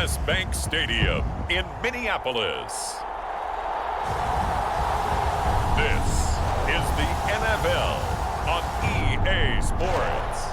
U.S. Bank Stadium in Minneapolis. This is the NFL on EA Sports.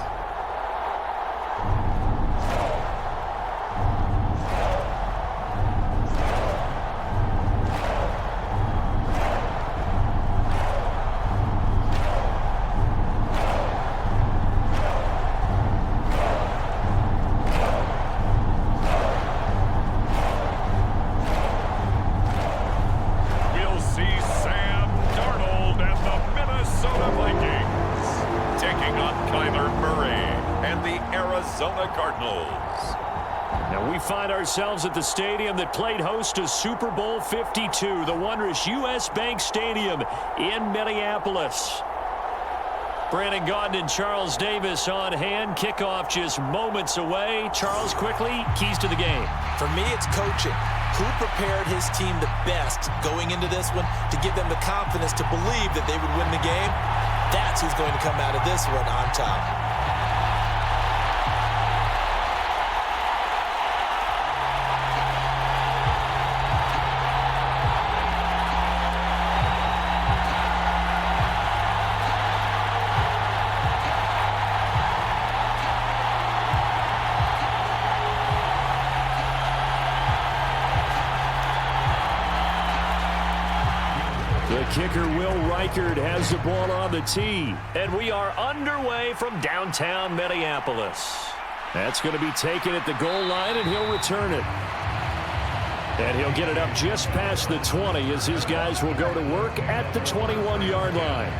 Cardinals. Now we find ourselves at the stadium that played host to Super Bowl 52, the wondrous U.S. Bank Stadium in Minneapolis. Brandon Gaudin and Charles Davis on hand. Kickoff just moments away. Charles, quickly, keys to the game. For me, it's coaching. Who prepared his team the best going into this one to give them the confidence to believe that they would win the game? That's who's going to come out of this one on top. The kicker, Will Reichard, has the ball on the tee. And we are underway from downtown Minneapolis. That's going to be taken at the goal line, and he'll return it. And he'll get it up just past the 20 as his guys will go to work at the 21-yard line.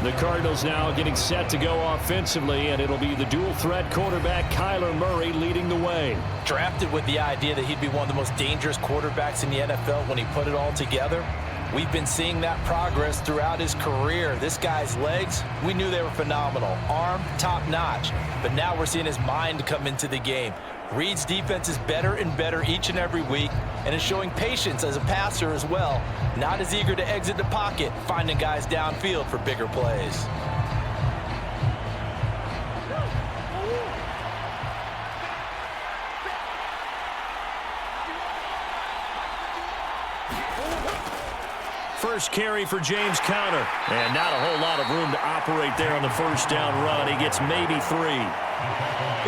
The Cardinals now getting set to go offensively, and it'll be the dual-threat quarterback Kyler Murray leading the way. Drafted with the idea that he'd be one of the most dangerous quarterbacks in the NFL when he put it all together. We've been seeing that progress throughout his career. This guy's legs, we knew they were phenomenal. Arm, top-notch. But now we're seeing his mind come into the game. Reed's defense is better and better each and every week, and is showing patience as a passer as well. Not as eager to exit the pocket, finding guys downfield for bigger plays. First carry for James Conner. And not a whole lot of room to operate there on the first down run. He gets maybe 3.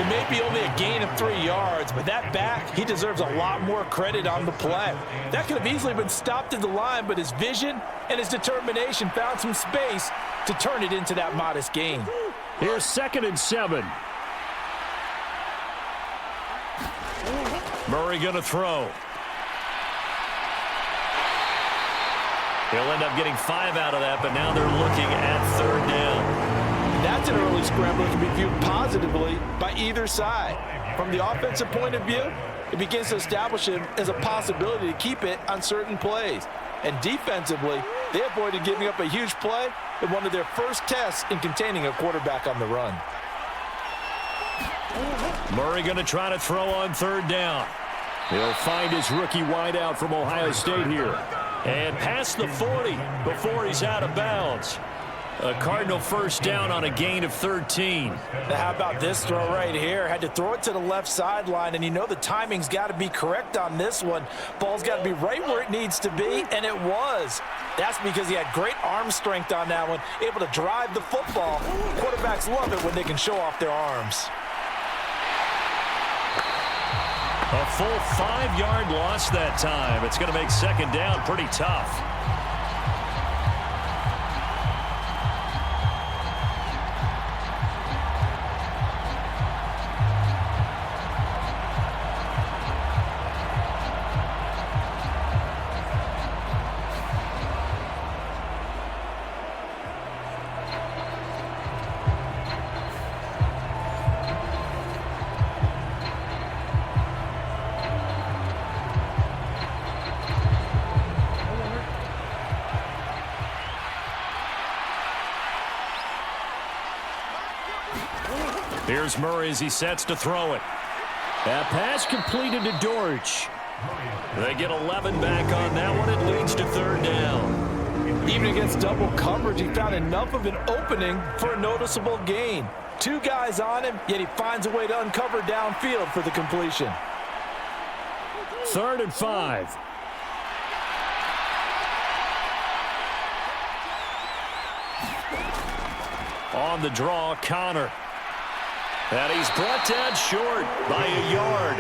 It may be only a gain of 3 yards, but that back, he deserves a lot more credit on the play. That could have easily been stopped at the line, but his vision and his determination found some space to turn it into that modest gain. Here's 2nd and 7. Murray going to throw. He'll end up getting 5 out of that, but now they're looking at 3rd down. That's an early scramble that can be viewed positively by either side. From the offensive point of view, it begins to establish him as a possibility to keep it on certain plays. And defensively, they avoided giving up a huge play in one of their first tests in containing a quarterback on the run. Murray going to try to throw on 3rd down. He'll find his rookie wideout from Ohio State here. And past the 40 before he's out of bounds. A Cardinal first down on a gain of 13. Now how about this throw right here? Had to throw it to the left sideline, and you know the timing's got to be correct on this one. Ball's got to be right where it needs to be, and it was. That's because he had great arm strength on that one, able to drive the football. Quarterbacks love it when they can show off their arms. A full 5-yard loss that time. It's going to make 2nd down pretty tough. Here's Murray as he sets to throw it. That pass completed to Dortch. They get 11 back on that one. It leads to 3rd down. Even against double coverage, he found enough of an opening for a noticeable gain. 2 guys on him, yet he finds a way to uncover downfield for the completion. 3rd and 5. On the draw, Connor. And he's brought down short by a yard.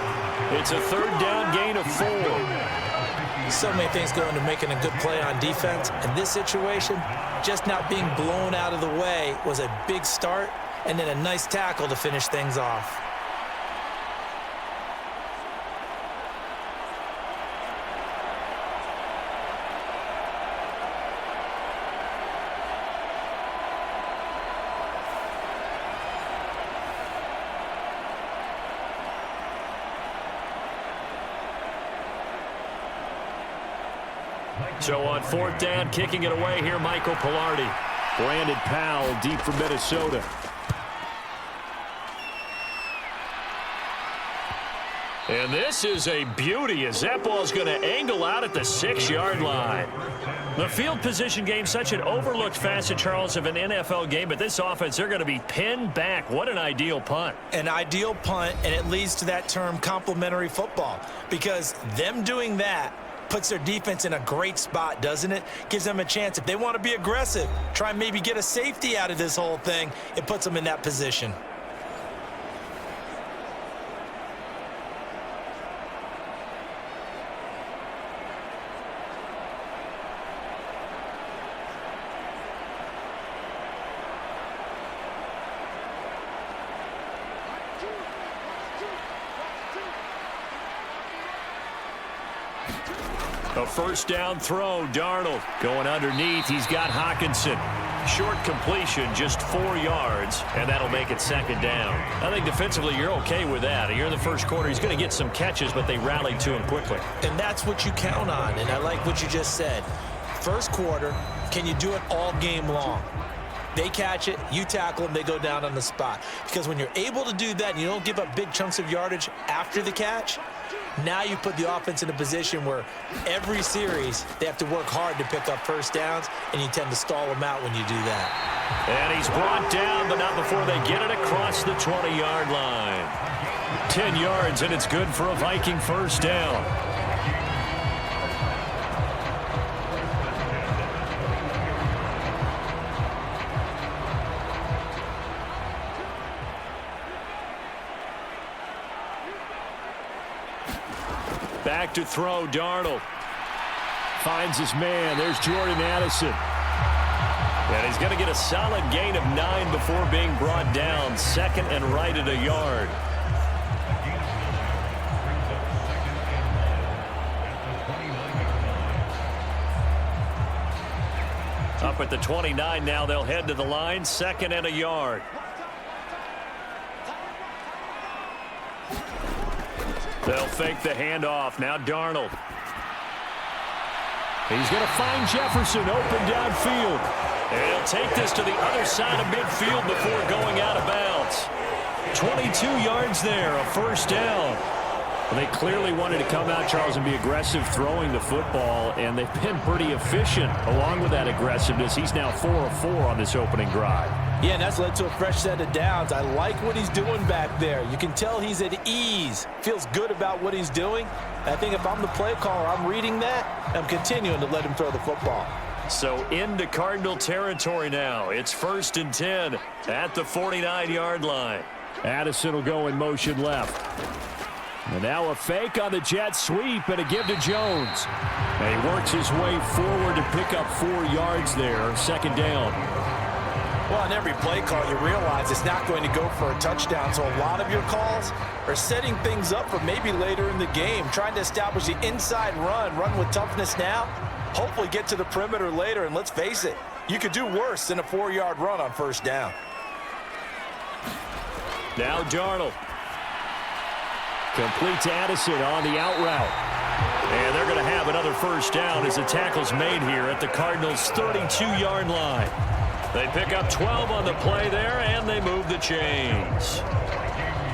It's a 3rd down gain of 4. So many things go into making a good play on defense. In this situation, just not being blown out of the way was a big start, and then a nice tackle to finish things off. So on 4th down, kicking it away here, Michael Pilardi. Brandon Powell deep from Minnesota. And this is a beauty as that ball's going to angle out at the 6-yard line. The field position game, such an overlooked facet, Charles, of an NFL game, but this offense, they're going to be pinned back. What an ideal punt. An ideal punt, and it leads to that term complementary football, because them doing that puts their defense in a great spot, doesn't it? Gives them a chance. If they want to be aggressive, try and maybe get a safety out of this whole thing, it puts them in that position. A 1st down throw, Darnold going underneath. He's got Hawkinson. Short completion, just 4 yards, and that'll make it 2nd down. I think defensively you're okay with that. Here in the 1st quarter, he's going to get some catches, but they rallied to him quickly. And that's what you count on, and I like what you just said. 1st quarter, can you do it all game long? They catch it, you tackle them, they go down on the spot. Because when you're able to do that and you don't give up big chunks of yardage after the catch, now you put the offense in a position where every series they have to work hard to pick up 1st downs, and you tend to stall them out when you do that. And he's brought down, but not before they get it across the 20-yard line. 10 yards, and it's good for a Viking 1st down. Back to throw, Darnold. Finds his man. There's Jordan Addison. And he's going to get a solid gain of 9 before being brought down. 2nd and right at a yard. Up at the 29 now. They'll head to the line. 2nd and a yard. They'll fake the handoff. Now Darnold. He's going to find Jefferson open downfield. And he'll take this to the other side of midfield before going out of bounds. 22 yards there, a 1st down. Well, they clearly wanted to come out, Charles, and be aggressive throwing the football, and they've been pretty efficient along with that aggressiveness. He's now 4 of 4 on this opening drive. Yeah, and that's led to a fresh set of downs. I like what he's doing back there. You can tell he's at ease. Feels good about what he's doing. I think if I'm the play caller, I'm reading that. I'm continuing to let him throw the football. So into Cardinal territory now. It's 1st and 10 at the 49-yard line. Addison will go in motion left. And now a fake on the jet sweep and a give to Jones. And he works his way forward to pick up 4 yards there. 2nd down. Well, on every play call, you realize it's not going to go for a touchdown. So a lot of your calls are setting things up for maybe later in the game, trying to establish the inside run with toughness now, hopefully get to the perimeter later. And let's face it, you could do worse than a 4-yard run on 1st down. Now Darnold. Complete to Addison on the out route. And they're going to have another 1st down as the tackle's made here at the Cardinals' 32-yard line. They pick up 12 on the play there, and they move the chains.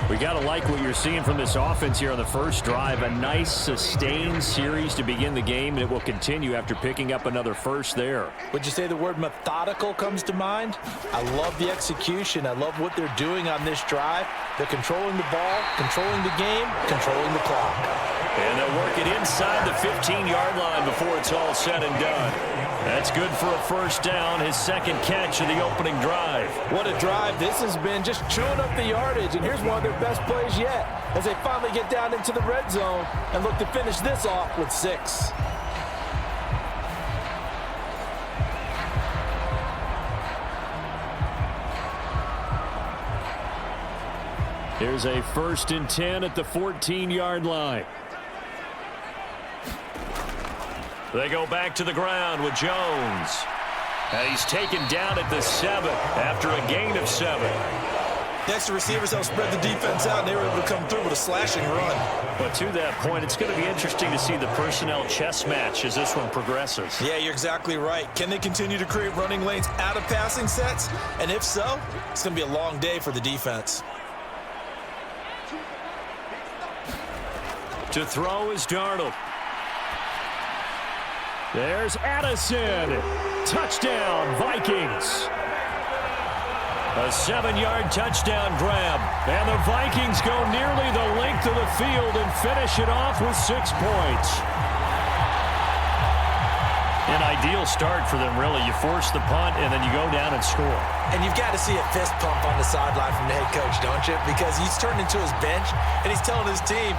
We got to like what you're seeing from this offense here on the 1st drive. A nice, sustained series to begin the game, and it will continue after picking up another 1st there. Would you say the word methodical comes to mind? I love the execution. I love what they're doing on this drive. They're controlling the ball, controlling the game, controlling the clock. And they'll work make it inside the 15-yard line before it's all said and done. That's good for a first down, his second catch of the opening drive. What a drive this has been, just chewing up the yardage. And here's one of their best plays yet as they finally get down into the red zone and look to finish this off with 6. Here's a 1st and 10 at the 14-yard line. They go back to the ground with Jones. And he's taken down at the 7 after a gain of 7. Next, the receivers help spread the defense out, and they were able to come through with a slashing run. But to that point, it's going to be interesting to see the personnel chess match as this one progresses. Yeah, you're exactly right. Can they continue to create running lanes out of passing sets? And if so, it's going to be a long day for the defense. To throw is Darnold. There's Addison. Touchdown, Vikings. A 7-yard touchdown grab. And the Vikings go nearly the length of the field and finish it off with 6 points. An ideal start for them, really. You force the punt, and then you go down and score. And you've got to see a fist pump on the sideline from the head coach, don't you? Because he's turned into his bench, and he's telling his team,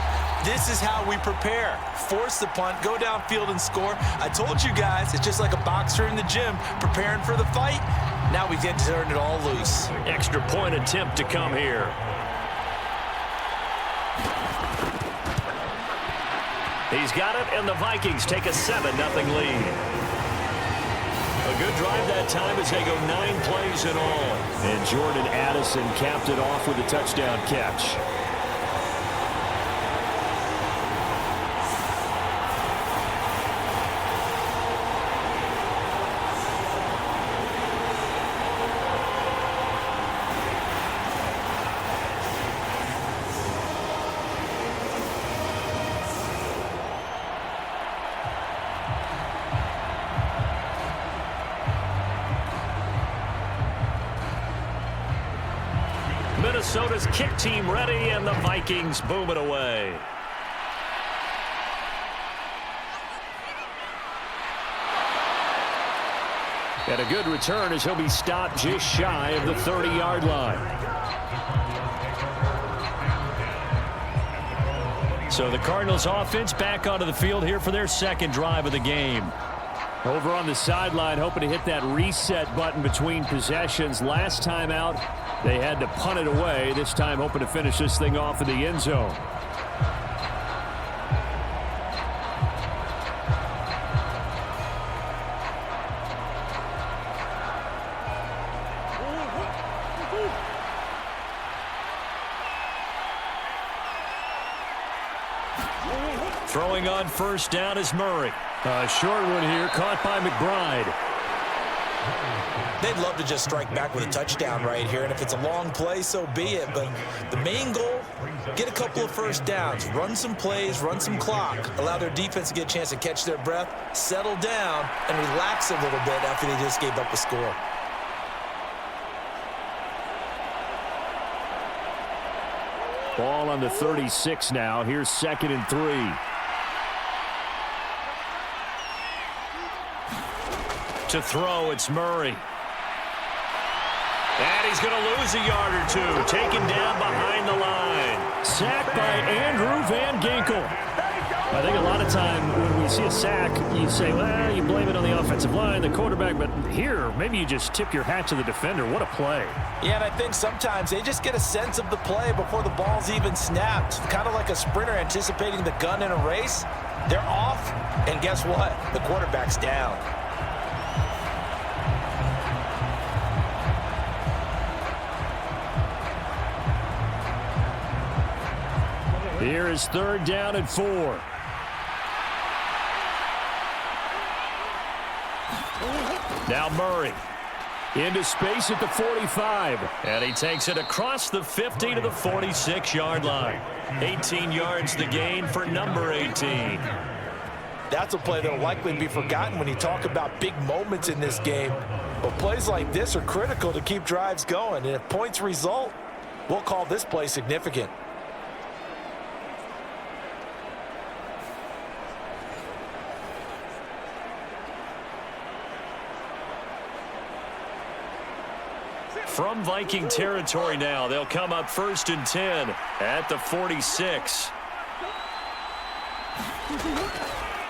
this is how we prepare. Force the punt, go downfield and score. I told you guys, it's just like a boxer in the gym preparing for the fight. Now we get to turn it all loose. Extra point attempt to come here. He's got it, and the Vikings take a 7-0 lead. A good drive that time as they go 9 plays in all. And Jordan Addison capped it off with a touchdown catch. Minnesota's kick team ready, and the Vikings boom it away. And a good return as he'll be stopped just shy of the 30-yard line. So the Cardinals offense back onto the field here for their second drive of the game. Over on the sideline, hoping to hit that reset button between possessions. Last time out, they had to punt it away. This time, hoping to finish this thing off in the end zone. Throwing on first down is Murray. A short one here, caught by McBride. They'd love to just strike back with a touchdown right here, and if it's a long play, so be it. But the main goal, get a couple of first downs, run some plays, run some clock, allow their defense to get a chance to catch their breath, settle down, and relax a little bit after they just gave up a score. Ball on the 36 now. Here's 2nd and 3. To throw, it's Murray. And he's going to lose a yard or two. Taken down behind the line. Sacked by Andrew Van Ginkel. I think a lot of time when we see a sack, you say, well, you blame it on the offensive line, the quarterback. But here, maybe you just tip your hat to the defender. What a play. Yeah, and I think sometimes they just get a sense of the play before the ball's even snapped. Kind of like a sprinter anticipating the gun in a race. They're off, and guess what? The quarterback's down. Here is 3rd down and 4. Now Murray into space at the 45. And he takes it across the 50 to the 46-yard line. 18 yards the gain for number 18. That's a play that will likely be forgotten when you talk about big moments in this game. But plays like this are critical to keep drives going. And if points result, we'll call this play significant. From Viking territory now, they'll come up 1st and 10 at the 46.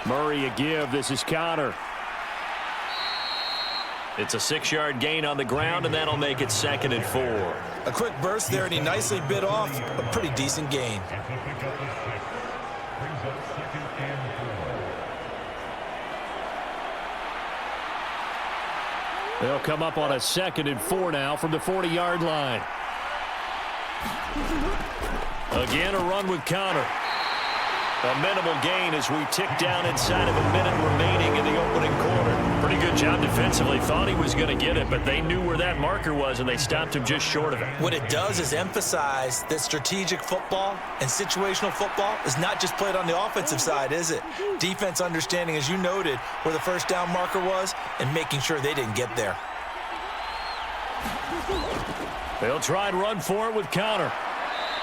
Murray a give. This is Connor. It's a 6-yard gain on the ground, and that'll make it 2nd and 4. A quick burst there, and he nicely bit off a pretty decent gain. They'll come up on a 2nd and 4 now from the 40-yard line. Again, a run with Connor. A minimal gain as we tick down inside of a minute remaining in the opening quarter. Pretty good job defensively. Thought he was going to get it, but they knew where that marker was, and they stopped him just short of it. What it does is emphasize that strategic football and situational football is not just played on the offensive side, is it? Defense understanding, as you noted, where the first down marker was and making sure they didn't get there. They'll try and run for it with Connor.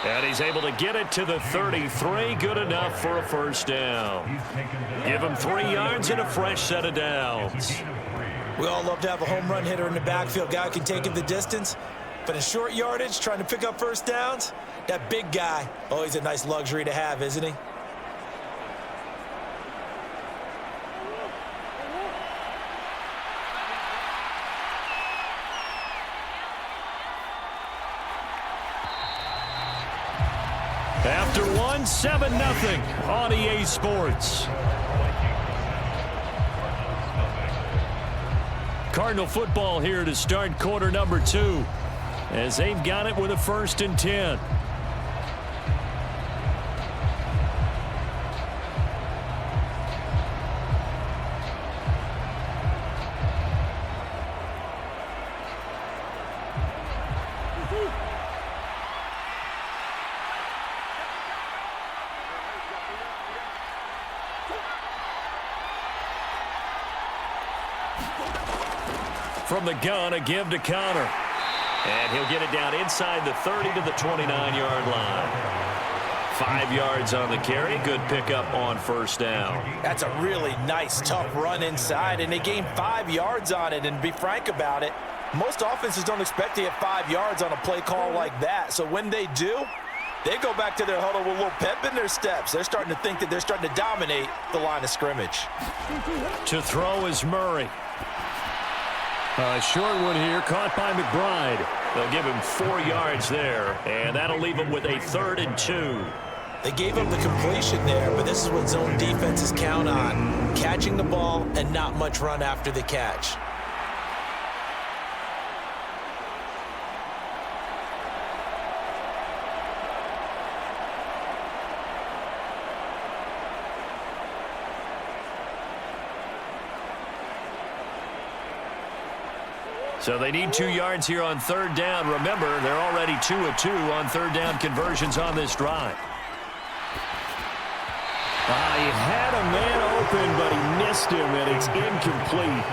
And he's able to get it to the 33. Good enough for a first down. Give him 3 yards and a fresh set of downs. We all love to have a home run hitter in the backfield. Guy can take it the distance. But in short yardage, trying to pick up first downs, that big guy, always a nice luxury to have, isn't he? After 7-0 on EA Sports. Cardinal football here to start quarter number 2 as they've got it with a 1st and 10. From the gun, a give to Connor. And he'll get it down inside the 30 to the 29-yard line. 5 yards on the carry. Good pickup on first down. That's a really nice, tough run inside, and they gained 5 yards on it. And to be frank about it, most offenses don't expect to get 5 yards on a play call like that. So when they do, they go back to their huddle with a little pep in their steps. They're starting to think that they're starting to dominate the line of scrimmage. To throw is Murray. A short one here, caught by McBride. They'll give him 4 yards there, and that'll leave him with a 3rd and 2. They gave up the completion there, but this is what zone defenses count on. Catching the ball and not much run after the catch. So they need 2 yards here on 3rd down. Remember, they're already 2 of 2 on 3rd down conversions on this drive. He had a man open, but he missed him, and it's incomplete.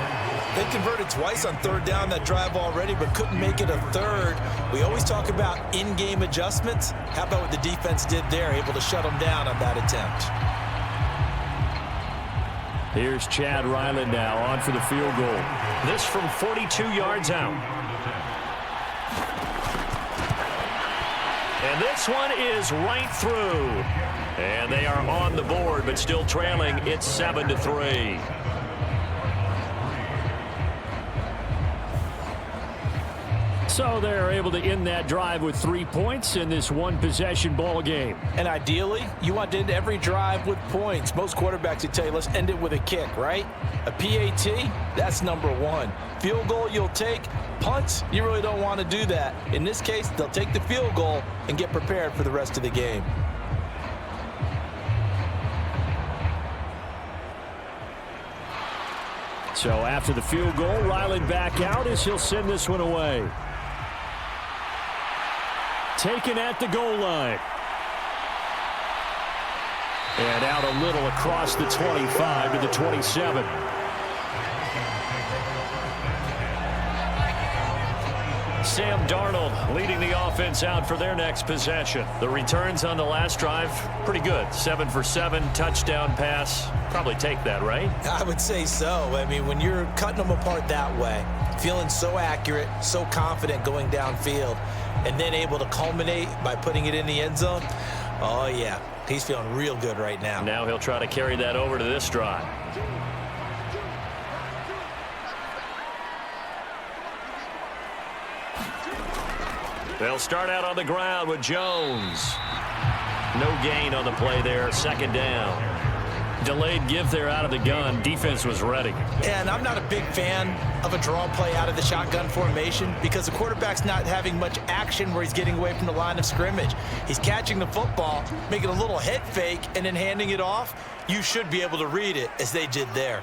They converted twice on 3rd down that drive already, but couldn't make it a 3rd. We always talk about in-game adjustments. How about what the defense did there, able to shut them down on that attempt? Here's Chad Ryland now on for the field goal. This from 42 yards out. And this one is right through. And they are on the board, but still trailing. It's 7-3. So they're able to end that drive with 3 points in this one-possession ball game. And ideally, you want to end every drive with points. Most quarterbacks would tell you, let's end it with a kick, right? A PAT, that's number 1. Field goal you'll take. Punts, you really don't want to do that. In this case, they'll take the field goal and get prepared for the rest of the game. So after the field goal, Ryland back out as he'll send this one away. Taken at the goal line. And out a little across the 25 to the 27. Sam Darnold leading the offense out for their next possession. The returns on the last drive, pretty good. 7 for 7, touchdown pass. Probably take that, right? I would say so. I mean, when you're cutting them apart that way, feeling so accurate, so confident going downfield, and then able to culminate by putting it in the end zone, oh, yeah, he's feeling real good right now. Now he'll try to carry that over to this drive. They'll start out on the ground with Jones. No gain on the play there, second down. Delayed give there out of the gun. Defense was ready. And I'm not a big fan of a draw play out of the shotgun formation because the quarterback's not having much action where he's getting away from the line of scrimmage. He's catching the football, making a little head fake, and then handing it off. You should be able to read it as they did there.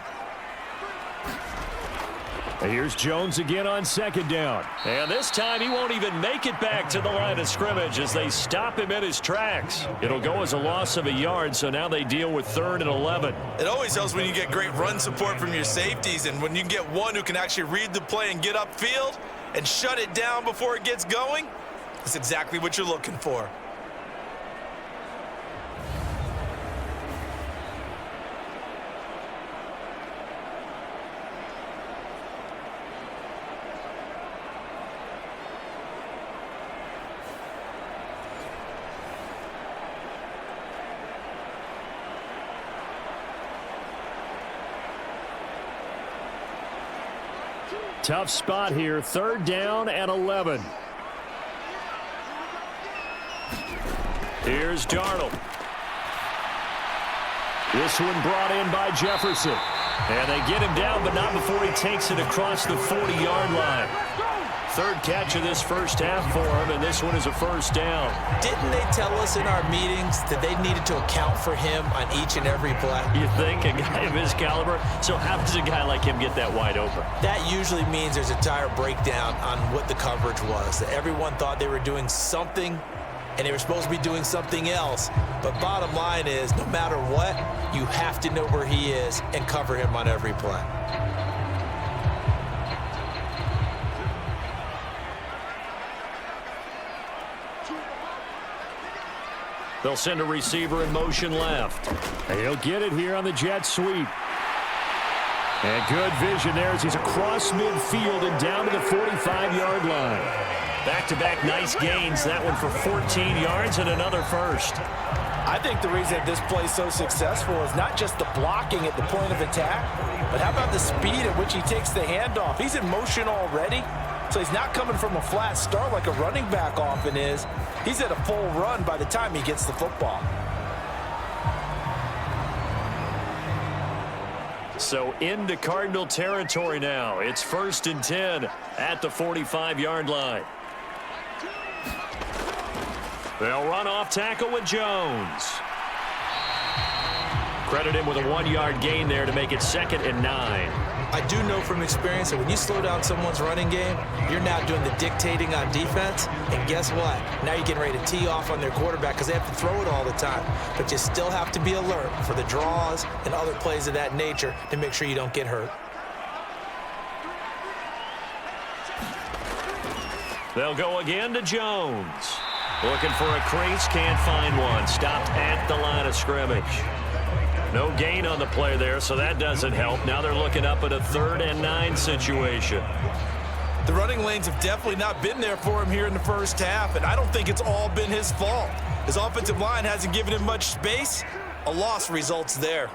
Here's Jones again on second down. And this time he won't even make it back to the line of scrimmage as they stop him in his tracks. It'll go as a loss of a yard, so now they deal with 3rd and 11. It always helps when you get great run support from your safeties, and when you get one who can actually read the play and get upfield and shut it down before it gets going, that's exactly what you're looking for. Tough spot here, 3rd down and 11. Here's Darnold. This one brought in by Jefferson. And they get him down, but not before he takes it across the 40-yard line. 3rd catch of this first half for him, and this one is a first down. Didn't they tell us in our meetings that they needed to account for him on each and every play? You think, a guy of his caliber? So how does a guy like him get that wide open? That usually means there's a tire breakdown on what the coverage was. That everyone thought they were doing something, and they were supposed to be doing something else. But bottom line is, no matter what, you have to know where he is and cover him on every play. They'll send a receiver in motion left. And he'll get it here on the jet sweep. And good vision there as he's across midfield and down to the 45-yard line. Back-to-back nice gains. That one for 14 yards and another first. I think the reason this play's so successful is not just the blocking at the point of attack, but how about the speed at which he takes the handoff? He's in motion already, so he's not coming from a flat start like a running back often is. He's at a full run by the time he gets the football. So into Cardinal territory now. It's 1st and 10 at the 45-yard line. They'll run off tackle with Jones. Credit him with a 1-yard gain there to make it 2nd and 9. I do know from experience that when you slow down someone's running game, you're now doing the dictating on defense. And guess what? Now you're getting ready to tee off on their quarterback because they have to throw it all the time. But you still have to be alert for the draws and other plays of that nature to make sure you don't get hurt. They'll go again to Jones. Looking for a crease, can't find one. Stopped at the line of scrimmage. No gain on the play there, so that doesn't help. Now they're looking up at a 3rd and 9 situation. The running lanes have definitely not been there for him here in the first half, and I don't think it's all been his fault. His offensive line hasn't given him much space. A loss results there.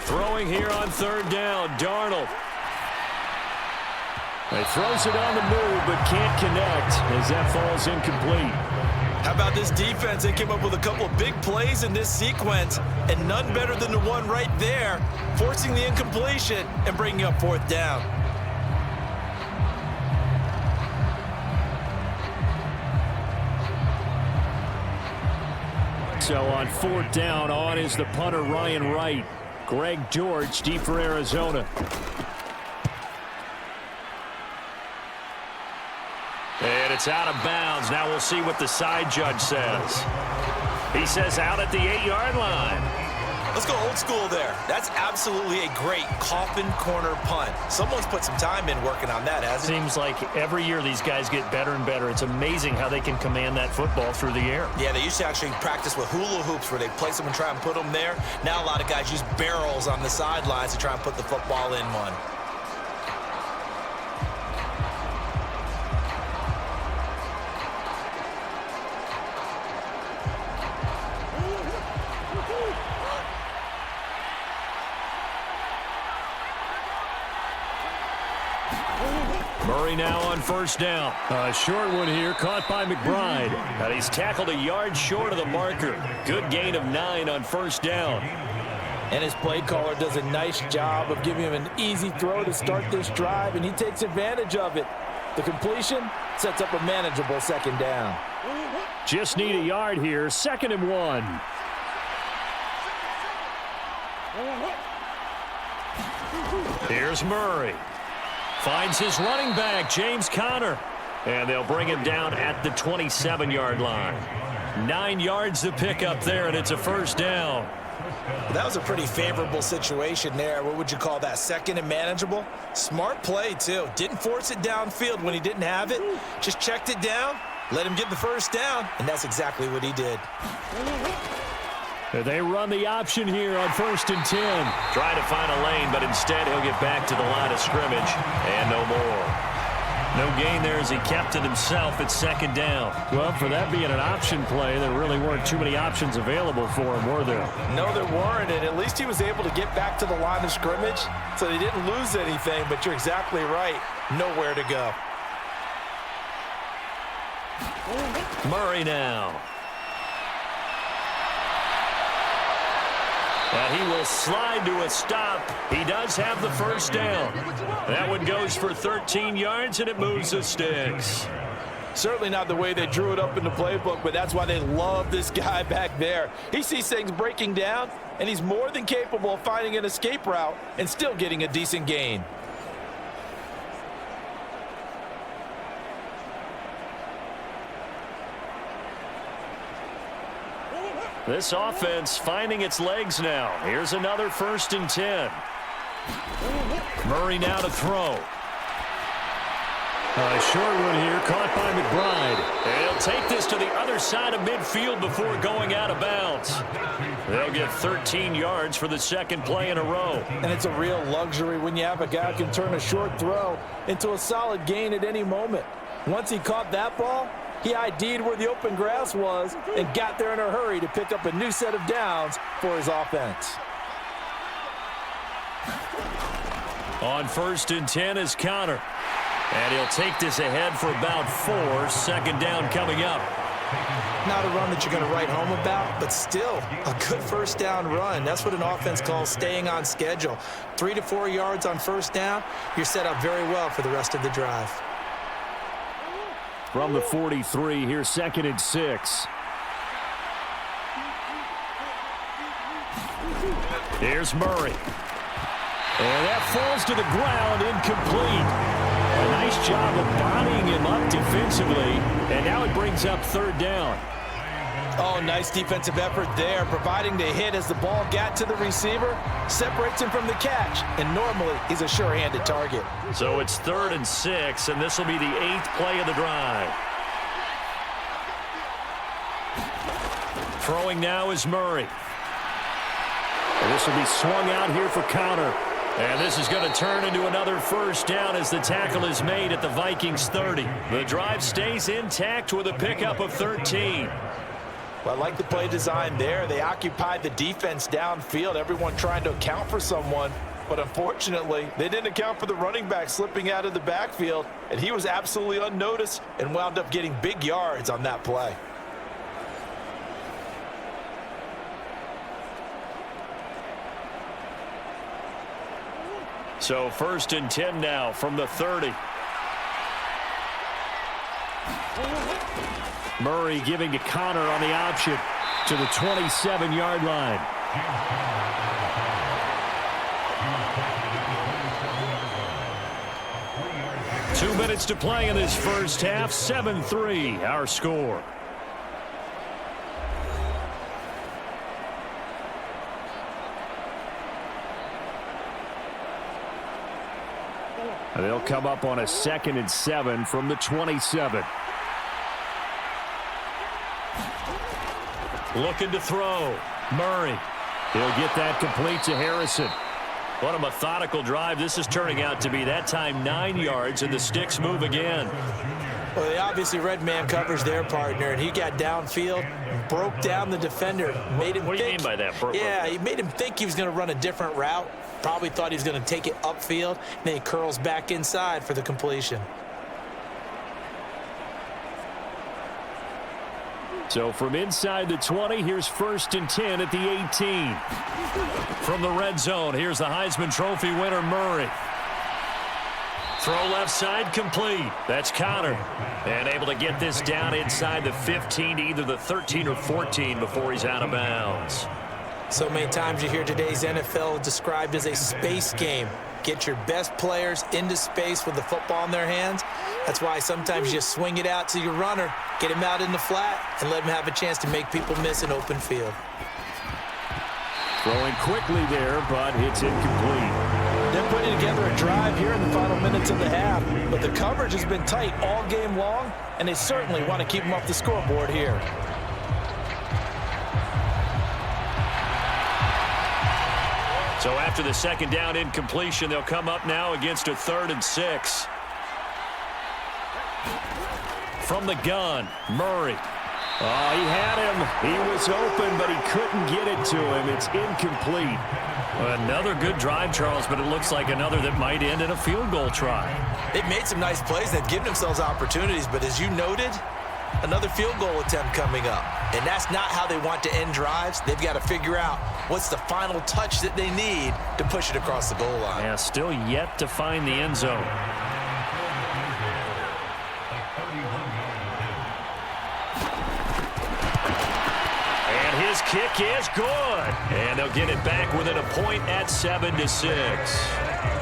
Throwing here on 3rd down, Darnold. He throws it on the move, but can't connect as that falls incomplete. How about this defense? They came up with a couple of big plays in this sequence, and none better than the one right there, forcing the incompletion and bringing up 4th down. So on 4th down, on is the punter, Ryan Wright. Greg George, deep for Arizona. And it's out of bounds. Now we'll see what the side judge says. He says out at the 8-yard line. Let's go old school there. That's absolutely a great coffin corner punt. Someone's put some time in working on that, hasn't it? Seems like every year these guys get better and better. It's amazing how they can command that football through the air. Yeah, they used to actually practice with hula hoops where they place them and try and put them there. Now a lot of guys use barrels on the sidelines to try and put the football in one. Murray now on first down. A short one here, caught by McBride. And he's tackled a yard short of the marker. Good gain of 9 on first down. And his play caller does a nice job of giving him an easy throw to start this drive, and he takes advantage of it. The completion sets up a manageable second down. Just need a yard here, 2nd and 1. Here's Murray. Finds his running back, James Conner. And they'll bring him down at the 27-yard line. 9 yards to pick up there, and it's a first down. That was a pretty favorable situation there. What would you call that? 2nd and manageable? Smart play, too. Didn't force it downfield when he didn't have it. Just checked it down, let him get the first down, and that's exactly what he did. They run the option here on 1st and 10. Try to find a lane, but instead he'll get back to the line of scrimmage and no more. No gain there as he kept it himself at 2nd down. Well, for that being an option play, there really weren't too many options available for him, were there? No, there weren't, and at least he was able to get back to the line of scrimmage, so they didn't lose anything, but you're exactly right. Nowhere to go. Murray now. And he will slide to a stop. He does have the first down. That one goes for 13 yards, and it moves the sticks. Certainly not the way they drew it up in the playbook, but that's why they love this guy back there. He sees things breaking down, and he's more than capable of finding an escape route and still getting a decent gain. This offense finding its legs now. Here's another 1st and 10. Murray now to throw. A short one here, caught by McBride. And he'll take this to the other side of midfield before going out of bounds. They'll get 13 yards for the 2nd play in a row. And it's a real luxury when you have a guy who can turn a short throw into a solid gain at any moment. Once he caught that ball, he ID'd where the open grass was and got there in a hurry to pick up a new set of downs for his offense. On 1st and 10 is Conner. And he'll take this ahead for about 4. 2nd down coming up. Not a run that you're going to write home about, but still a good first down run. That's what an offense calls staying on schedule. 3 to 4 yards on first down, you're set up very well for the rest of the drive. From the 43, here's 2nd and 6. Here's Murray. And that falls to the ground, incomplete. A nice job of bodying him up defensively, and now it brings up 3rd down. Oh, nice defensive effort there, providing the hit as the ball got to the receiver, separates him from the catch, and normally he's a sure-handed target. So it's 3rd and 6, and this will be the 8th play of the drive. Throwing now is Murray. And this will be swung out here for Conner. And this is going to turn into another first down as the tackle is made at the Vikings 30. The drive stays intact with a pickup of 13. Well, I like the play design there. They occupied the defense downfield, everyone trying to account for someone. But unfortunately, they didn't account for the running back slipping out of the backfield, and he was absolutely unnoticed and wound up getting big yards on that play. So 1st and 10 now from the 30. Murray giving to Conner on the option to the 27-yard line. Two minutes to play in this first half. 7-3 our score. They'll come up on a 2nd and 7 from the 27. Looking to throw. Murray. He'll get that complete to Harrison. What a methodical drive this is turning out to be. That time 9 yards, and the sticks move again. Well, they obviously read man coverage their partner, and he got downfield, broke down the defender, made him What do you mean by that? Yeah, he made him think he was going to run a different route. Probably thought he was going to take it upfield, and then he curls back inside for the completion. So from inside the 20, here's 1st and 10 at the 18. From the red zone, here's the Heisman Trophy winner, Murray. Throw left side, complete. That's Connor. And able to get this down inside the 15 to either the 13 or 14 before he's out of bounds. So many times you hear today's NFL described as a space game. Get your best players into space with the football in their hands. That's why sometimes you just swing it out to your runner, get him out in the flat, and let him have a chance to make people miss an open field. Throwing quickly there, but it's incomplete. They're putting together a drive here in the final minutes of the half, but the coverage has been tight all game long, and they certainly want to keep them off the scoreboard here. So after the 2nd down incompletion, they'll come up now against a 3rd and 6. From the gun, Murray. Oh, he had him. He was open, but he couldn't get it to him. It's incomplete. Another good drive, Charles, but it looks like another that might end in a field goal try. They've made some nice plays. They've given themselves opportunities, but as you noted, another field goal attempt coming up. And that's not how they want to end drives. They've got to figure out what's the final touch that they need to push it across the goal line. Yeah, still yet to find the end zone. And his kick is good. And they'll get it back within a point at 7-6.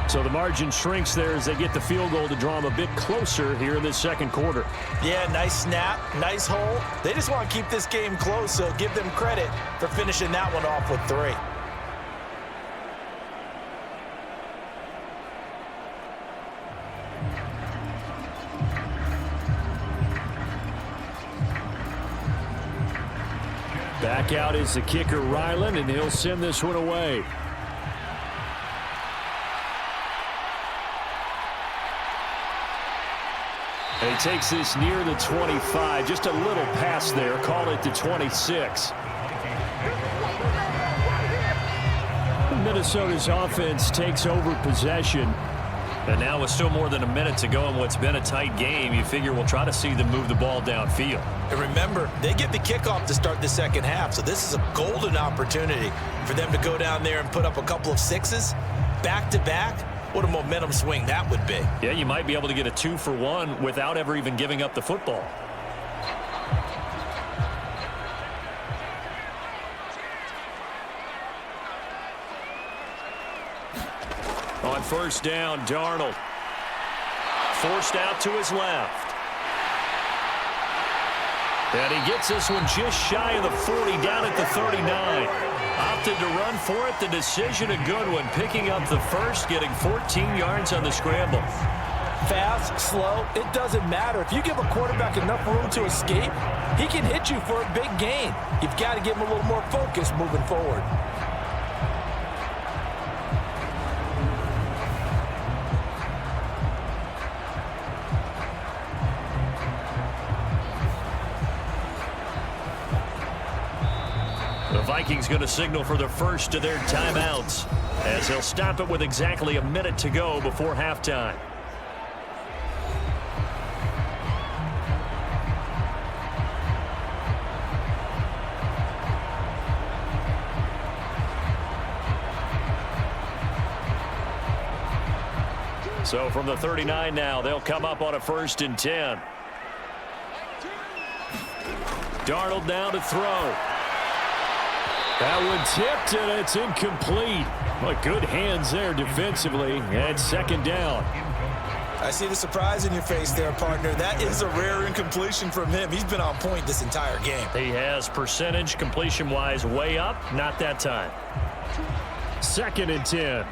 So the margin shrinks there as they get the field goal to draw them a bit closer here in this 2nd quarter. Yeah, nice snap, nice hole. They just want to keep this game close, so give them credit for finishing that one off with 3. Back out is the kicker, Ryland, and he'll send this one away. And he takes this near the 25, just a little pass there, call it the 26. Minnesota's offense takes over possession. And now with still more than a minute to go in what's been a tight game, you figure we'll try to see them move the ball downfield. And remember, they get the kickoff to start the 2nd half, so this is a golden opportunity for them to go down there and put up a couple of 6s back-to-back. What a momentum swing that would be. Yeah, you might be able to get a 2-for-1 without ever even giving up the football. On 1st down, Darnold. Forced out to his left. And he gets this one just shy of the 40, down at the 39. Opted to run for it. The decision a good one. Picking up the 1st, getting 14 yards on the scramble. Fast, slow, it doesn't matter. If you give a quarterback enough room to escape, he can hit you for a big gain. You've got to give him a little more focus moving forward. The Vikings going to signal for the 1st of their timeouts as he'll stop it with exactly a minute to go before halftime. So from the 39 now, they'll come up on a 1st and 10. Darnold now to throw. That one tipped, and it's incomplete. Well, good hands there defensively, and 2nd down. I see the surprise in your face there, partner. That is a rare incompletion from him. He's been on point this entire game. He has percentage completion-wise way up. Not that time. 2nd and 10.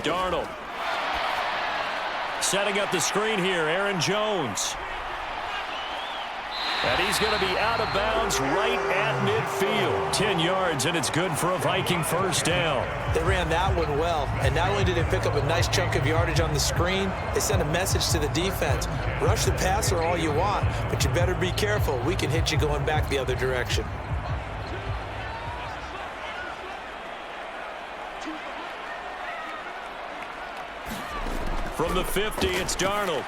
Darnold. Setting up the screen here, Aaron Jones. And he's going to be out of bounds right at midfield. 10 yards, and it's good for a Viking first down. They ran that one well, and not only did they pick up a nice chunk of yardage on the screen, they sent a message to the defense. Rush the passer all you want, but you better be careful. We can hit you going back the other direction. From the 50, it's Darnold.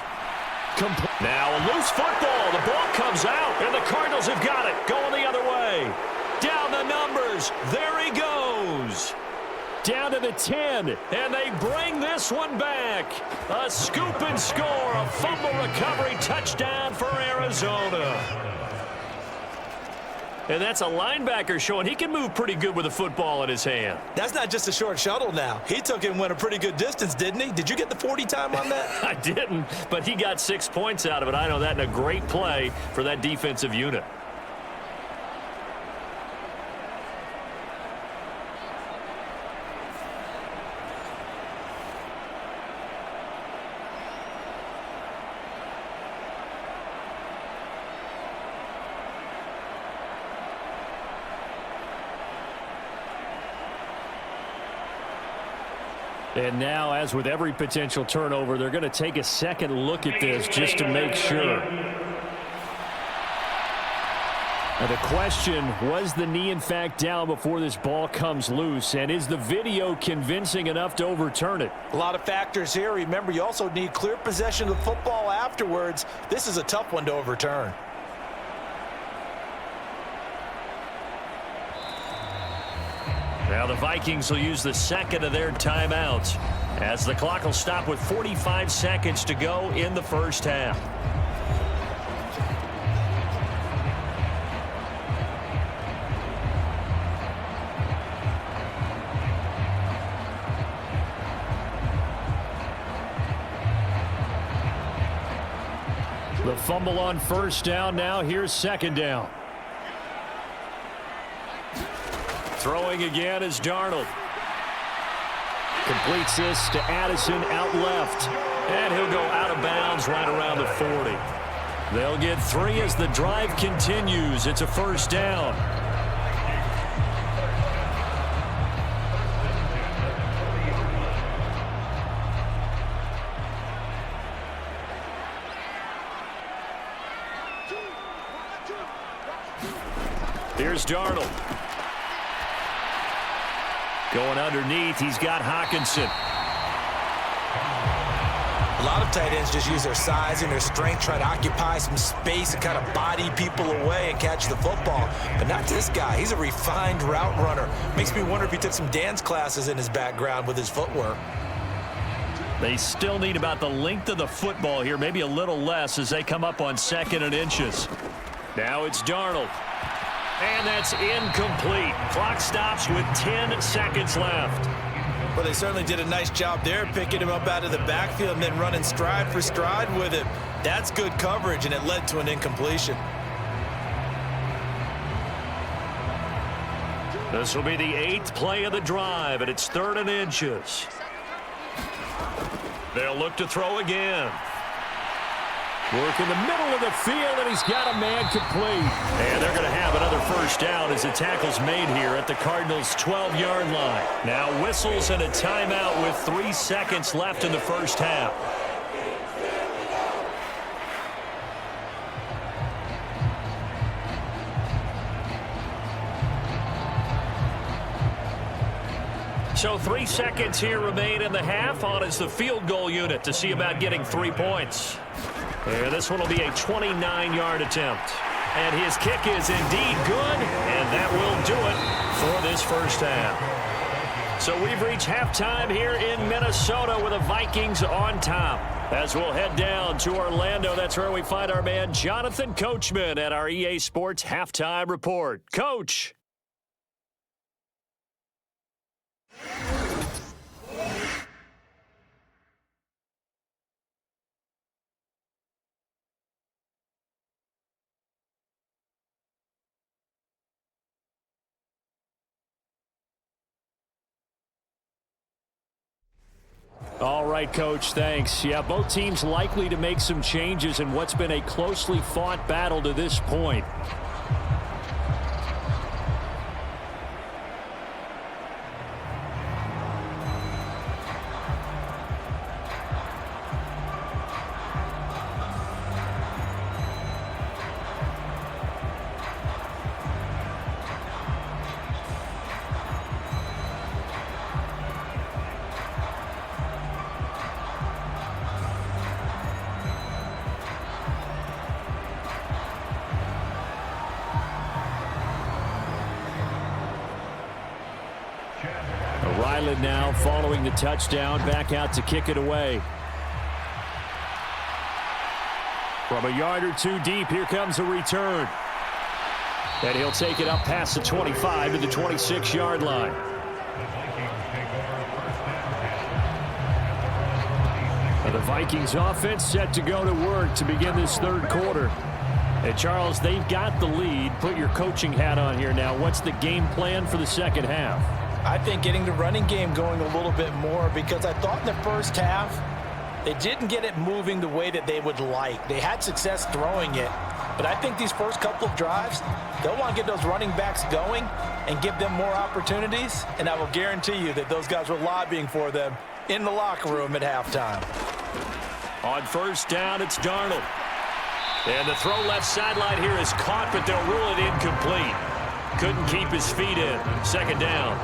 Now a loose football. The ball comes out, and the Cardinals have got it. Going the other way. Down the numbers. There he goes. Down to the 10, and they bring this one back. A scoop and score. A fumble recovery touchdown for Arizona. And that's a linebacker showing he can move pretty good with a football in his hand. That's not just a short shuttle now. He took it and went a pretty good distance, didn't he? Did you get the 40 time on that? I didn't, but he got 6 points out of it. I know that in a great play for that defensive unit. And now, as with every potential turnover, they're going to take a second look at this just to make sure. Now the question, was the knee in fact down before this ball comes loose? And is the video convincing enough to overturn it? A lot of factors here. Remember, you also need clear possession of the football afterwards. This is a tough one to overturn. Now the Vikings will use the 2nd of their timeouts as the clock will stop with 45 seconds to go in the first half. The fumble on first down. Now here's 2nd down. Throwing again is Darnold. Completes this to Addison out left. And he'll go out of bounds right around the 40. They'll get 3 as the drive continues. It's a first down. Here's Darnold. Going underneath, he's got Hockenson. A lot of tight ends just use their size and their strength, try to occupy some space and kind of body people away and catch the football. But not this guy. He's a refined route runner. Makes me wonder if he took some dance classes in his background with his footwork. They still need about the length of the football here, maybe a little less as they come up on 2nd and inches. Now it's Darnold. And that's incomplete. Clock stops with 10 seconds left. Well, they certainly did a nice job there, picking him up out of the backfield and then running stride for stride with him. That's good coverage, and it led to an incompletion. This will be the 8th play of the drive, and it's 3rd and inches. They'll look to throw again. Work in the middle of the field, and he's got a man complete. And they're going to have another first down as the tackle's made here at the Cardinals' 12-yard line. Now whistles and a timeout with 3 seconds left in the first half. So 3 seconds here remain in the half. On is the field goal unit to see about getting 3 points. And this one will be a 29-yard attempt. And his kick is indeed good, and that will do it for this first half. So we've reached halftime here in Minnesota with the Vikings on top. As we'll head down to Orlando, that's where we find our man Jonathan Coachman at our EA Sports Halftime Report. Coach. All right, Coach, thanks. Yeah, both teams likely to make some changes in what's been a closely fought battle to this point. Ryland now following the touchdown, back out to kick it away. From a yard or two deep, here comes a return. And he'll take it up past the 25 to the 26-yard line. The Vikings offense set to go to work to begin this third quarter. And Charles, they've got the lead. Put your coaching hat on here now. What's the game plan for the second half? I think getting the running game going a little bit more, because I thought in the first half they didn't get it moving the way that they would like. They had success throwing it, but I think these first couple of drives, they'll want to get those running backs going and give them more opportunities, and I will guarantee you that those guys were lobbying for them in the locker room at halftime. On first down, it's Darnold. And the throw left sideline here is caught, but they'll rule it incomplete. Couldn't keep his feet in. Second down.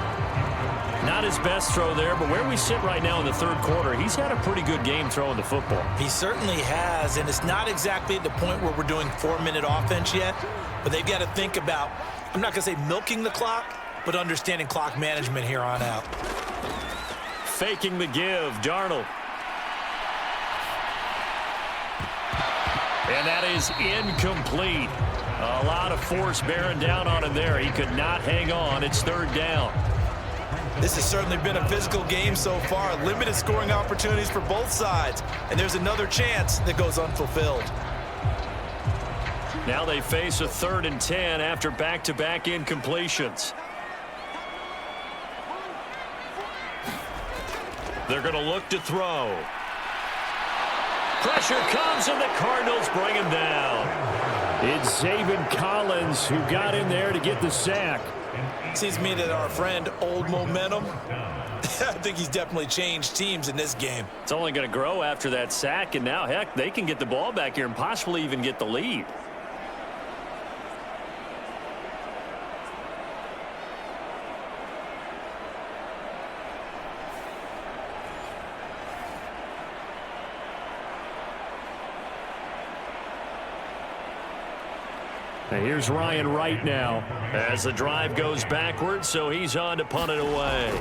Not his best throw there, but where we sit right now in the third quarter, he's had a pretty good game throwing the football. He certainly has, and it's not exactly at the point where we're doing 4-minute offense yet, but they've got to think about, I'm not going to say milking the clock, but understanding clock management here on out. Faking the give, Darnold. And that is incomplete. A lot of force bearing down on him there. He could not hang on. It's third down. This has certainly been a physical game so far. Limited scoring opportunities for both sides. And there's another chance that goes unfulfilled. Now they face a 3rd and 10 after back-to-back incompletions. They're going to look to throw. Pressure comes, and the Cardinals bring him down. It's Zaven Collins who got in there to get the sack. Seems to me that our friend Old Momentum, I think he's definitely changed teams in this game. It's only going to grow after that sack, and now, heck, they can get the ball back here and possibly even get the lead. And here's Ryan Wright now as the drive goes backwards, so he's on to punt it away.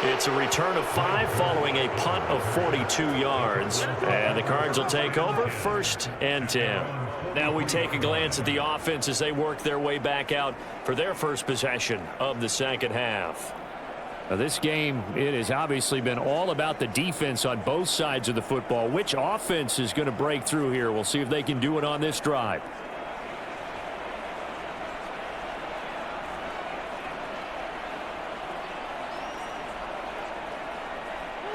It's a return of 5 following a punt of 42 yards. And the Cards will take over 1st and 10. Now we take a glance at the offense as they work their way back out for their first possession of the second half. Now this game, it has obviously been all about the defense on both sides of the football. Which offense is going to break through here? We'll see if they can do it on this drive.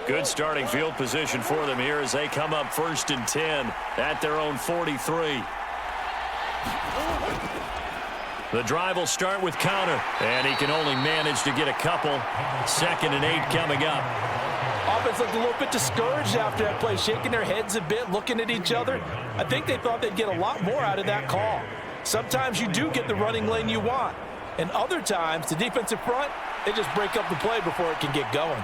Good starting field position for them here as they come up 1st and 10 at their own 43. The drive will start with Conner, and he can only manage to get a couple. 2nd and 8 coming up. Offense looked a little bit discouraged after that play, shaking their heads a bit, looking at each other. I think they thought they'd get a lot more out of that call. Sometimes you do get the running lane you want, and other times the defensive front, they just break up the play before it can get going.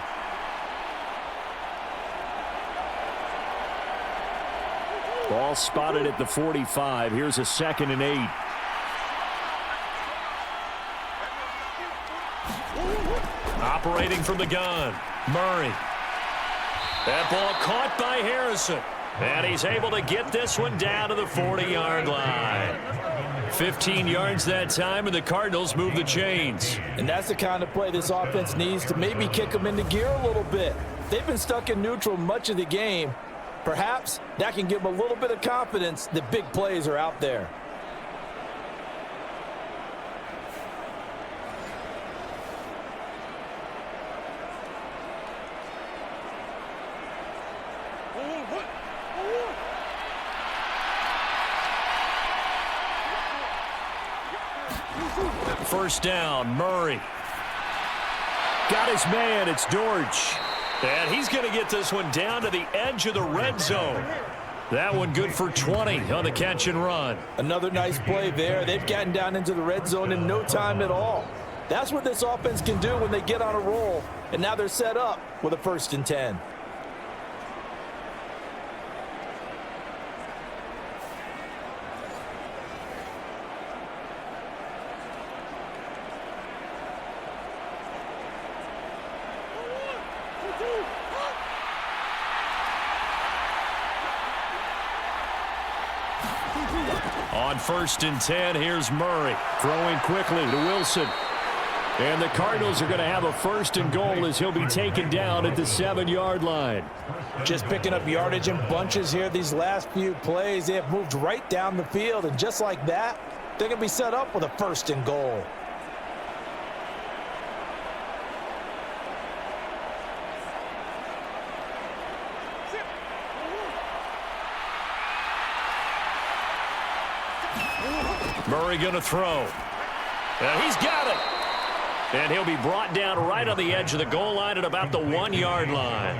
Ball spotted at the 45. Here's a 2nd and 8. Operating from the gun, Murray. That ball caught by Harrison. And he's able to get this one down to the 40-yard line. 15 yards that time, and the Cardinals move the chains. And that's the kind of play this offense needs to maybe kick them into gear a little bit. They've been stuck in neutral much of the game. Perhaps that can give them a little bit of confidence that big plays are out there. First down, Murray. Got his man, it's Dortch. And he's going to get this one down to the edge of the red zone. That one good for 20 on the catch and run. Another nice play there. They've gotten down into the red zone in no time at all. That's what this offense can do when they get on a roll. And now they're set up with a 1st and 10. On 1st and 10, here's Murray. Throwing quickly to Wilson. And the Cardinals are going to have a 1st and goal as he'll be taken down at the 7-yard line. Just picking up yardage in bunches here these last few plays. They have moved right down the field, and just like that, they're going to be set up with a 1st and goal. Murray going to throw. And he's got it. And he'll be brought down right on the edge of the goal line at about the 1-yard line.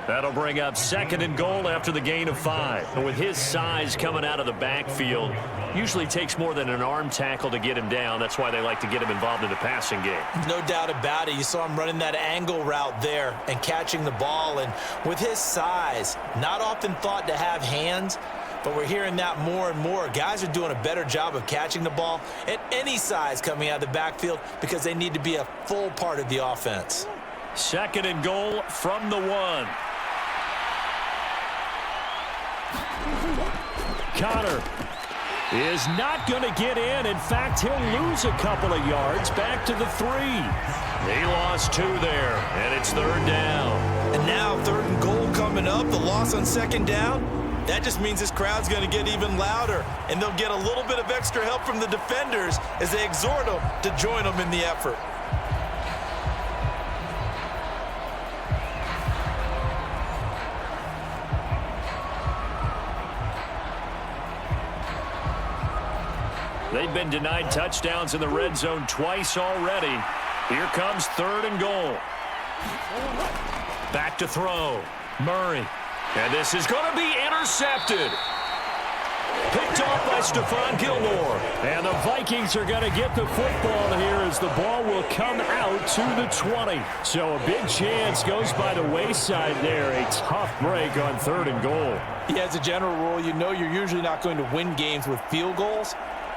That'll bring up 2nd and goal after the gain of 5. And with his size coming out of the backfield, usually takes more than an arm tackle to get him down. That's why they like to get him involved in the passing game. No doubt about it. You saw him running that angle route there and catching the ball. And with his size, not often thought to have hands, but we're hearing that more and more. Guys are doing a better job of catching the ball at any size coming out of the backfield because they need to be a full part of the offense. 2nd and goal from the 1. Connor is not going to get in. In fact, he'll lose a couple of yards back to the 3. He lost 2 there, and it's 3rd down. And now 3rd and goal coming up. The loss on 2nd down. That just means this crowd's going to get even louder, and they'll get a little bit of extra help from the defenders as they exhort them to join them in the effort. They've been denied touchdowns in the red zone twice already. Here comes 3rd and goal. Back to throw. Murray. And this is going to be intercepted. Picked off by Stephon Gilmore. And the Vikings are going to get the football here as the ball will come out to the 20. So a big chance goes by the wayside there. A tough break on 3rd and goal. Yeah, as a general rule, you know you're usually not going to win games with field goals.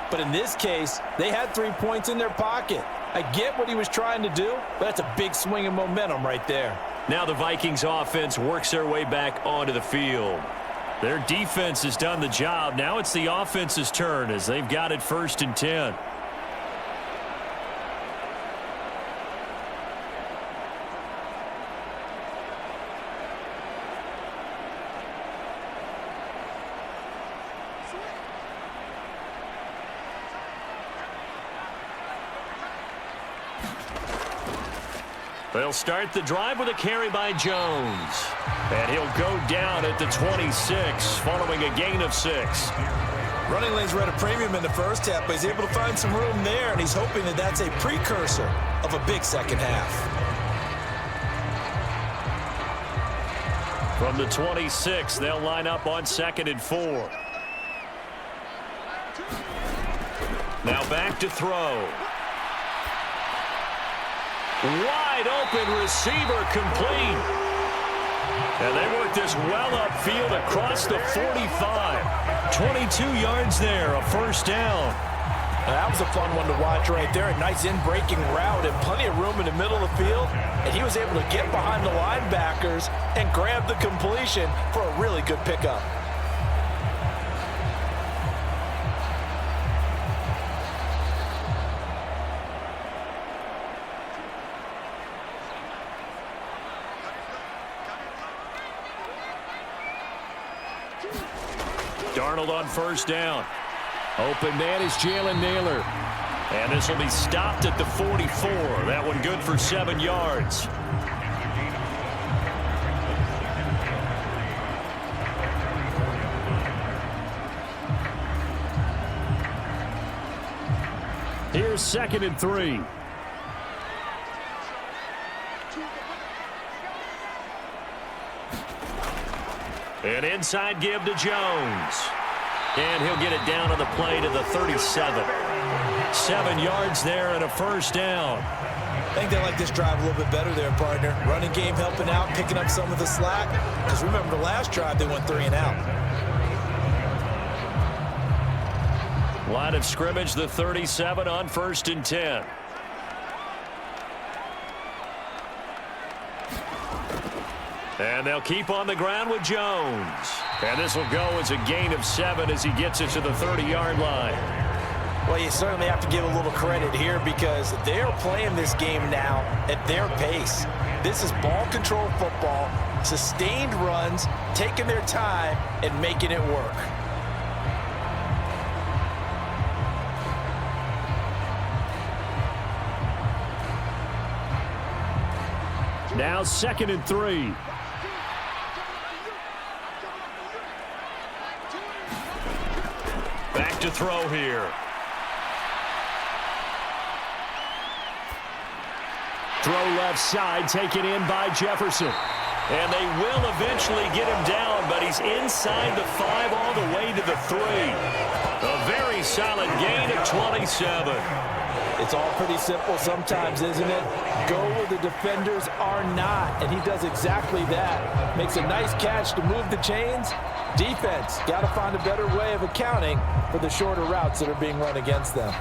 But in this case, they had 3 points in their pocket. I get what he was trying to do, but that's a big swing of momentum right there. Now the Vikings offense works their way back onto the field. Their defense has done the job. Now it's the offense's turn as they've got it 1st and 10. They'll start the drive with a carry by Jones. And he'll go down at the 26 following a gain of 6. Running lanes were at a premium in the first half, but he's able to find some room there, and he's hoping that that's a precursor of a big second half. From the 26, they'll line up on 2nd and 4. Now back to throw. Wide open receiver complete. And they work this well upfield across the 45. 22 yards there, a 1st down. That was a fun one to watch right there. A nice in-breaking route and plenty of room in the middle of the field. And he was able to get behind the linebackers and grab the completion for a really good pickup. Darnold on first down. Open man is Jalen Naylor. And this will be stopped at the 44. That one good for 7 yards. Here's 2nd and 3. An inside give to Jones. And he'll get it down on the play to the 37. 7 yards there and a first down. I think they like this drive a little bit better there, partner. Running game helping out, picking up some of the slack. Because remember, the last drive they went 3 and out. Line of scrimmage, the 37 on 1st and 10. And they'll keep on the ground with Jones. And this will go as a gain of 7 as he gets it to the 30-yard line. Well, you certainly have to give a little credit here because they're playing this game now at their pace. This is ball control football, sustained runs, taking their time and making it work. Now 2nd and 3. Back to throw here. Throw left side, taken in by Jefferson. And they will eventually get him down, but he's inside the 5 all the way to the 3. A very solid gain of 27. It's all pretty simple sometimes, isn't it? Go where the defenders are not, and he does exactly that. Makes a nice catch to move the chains. Defense, got to find a better way of accounting for the shorter routes that are being run against them.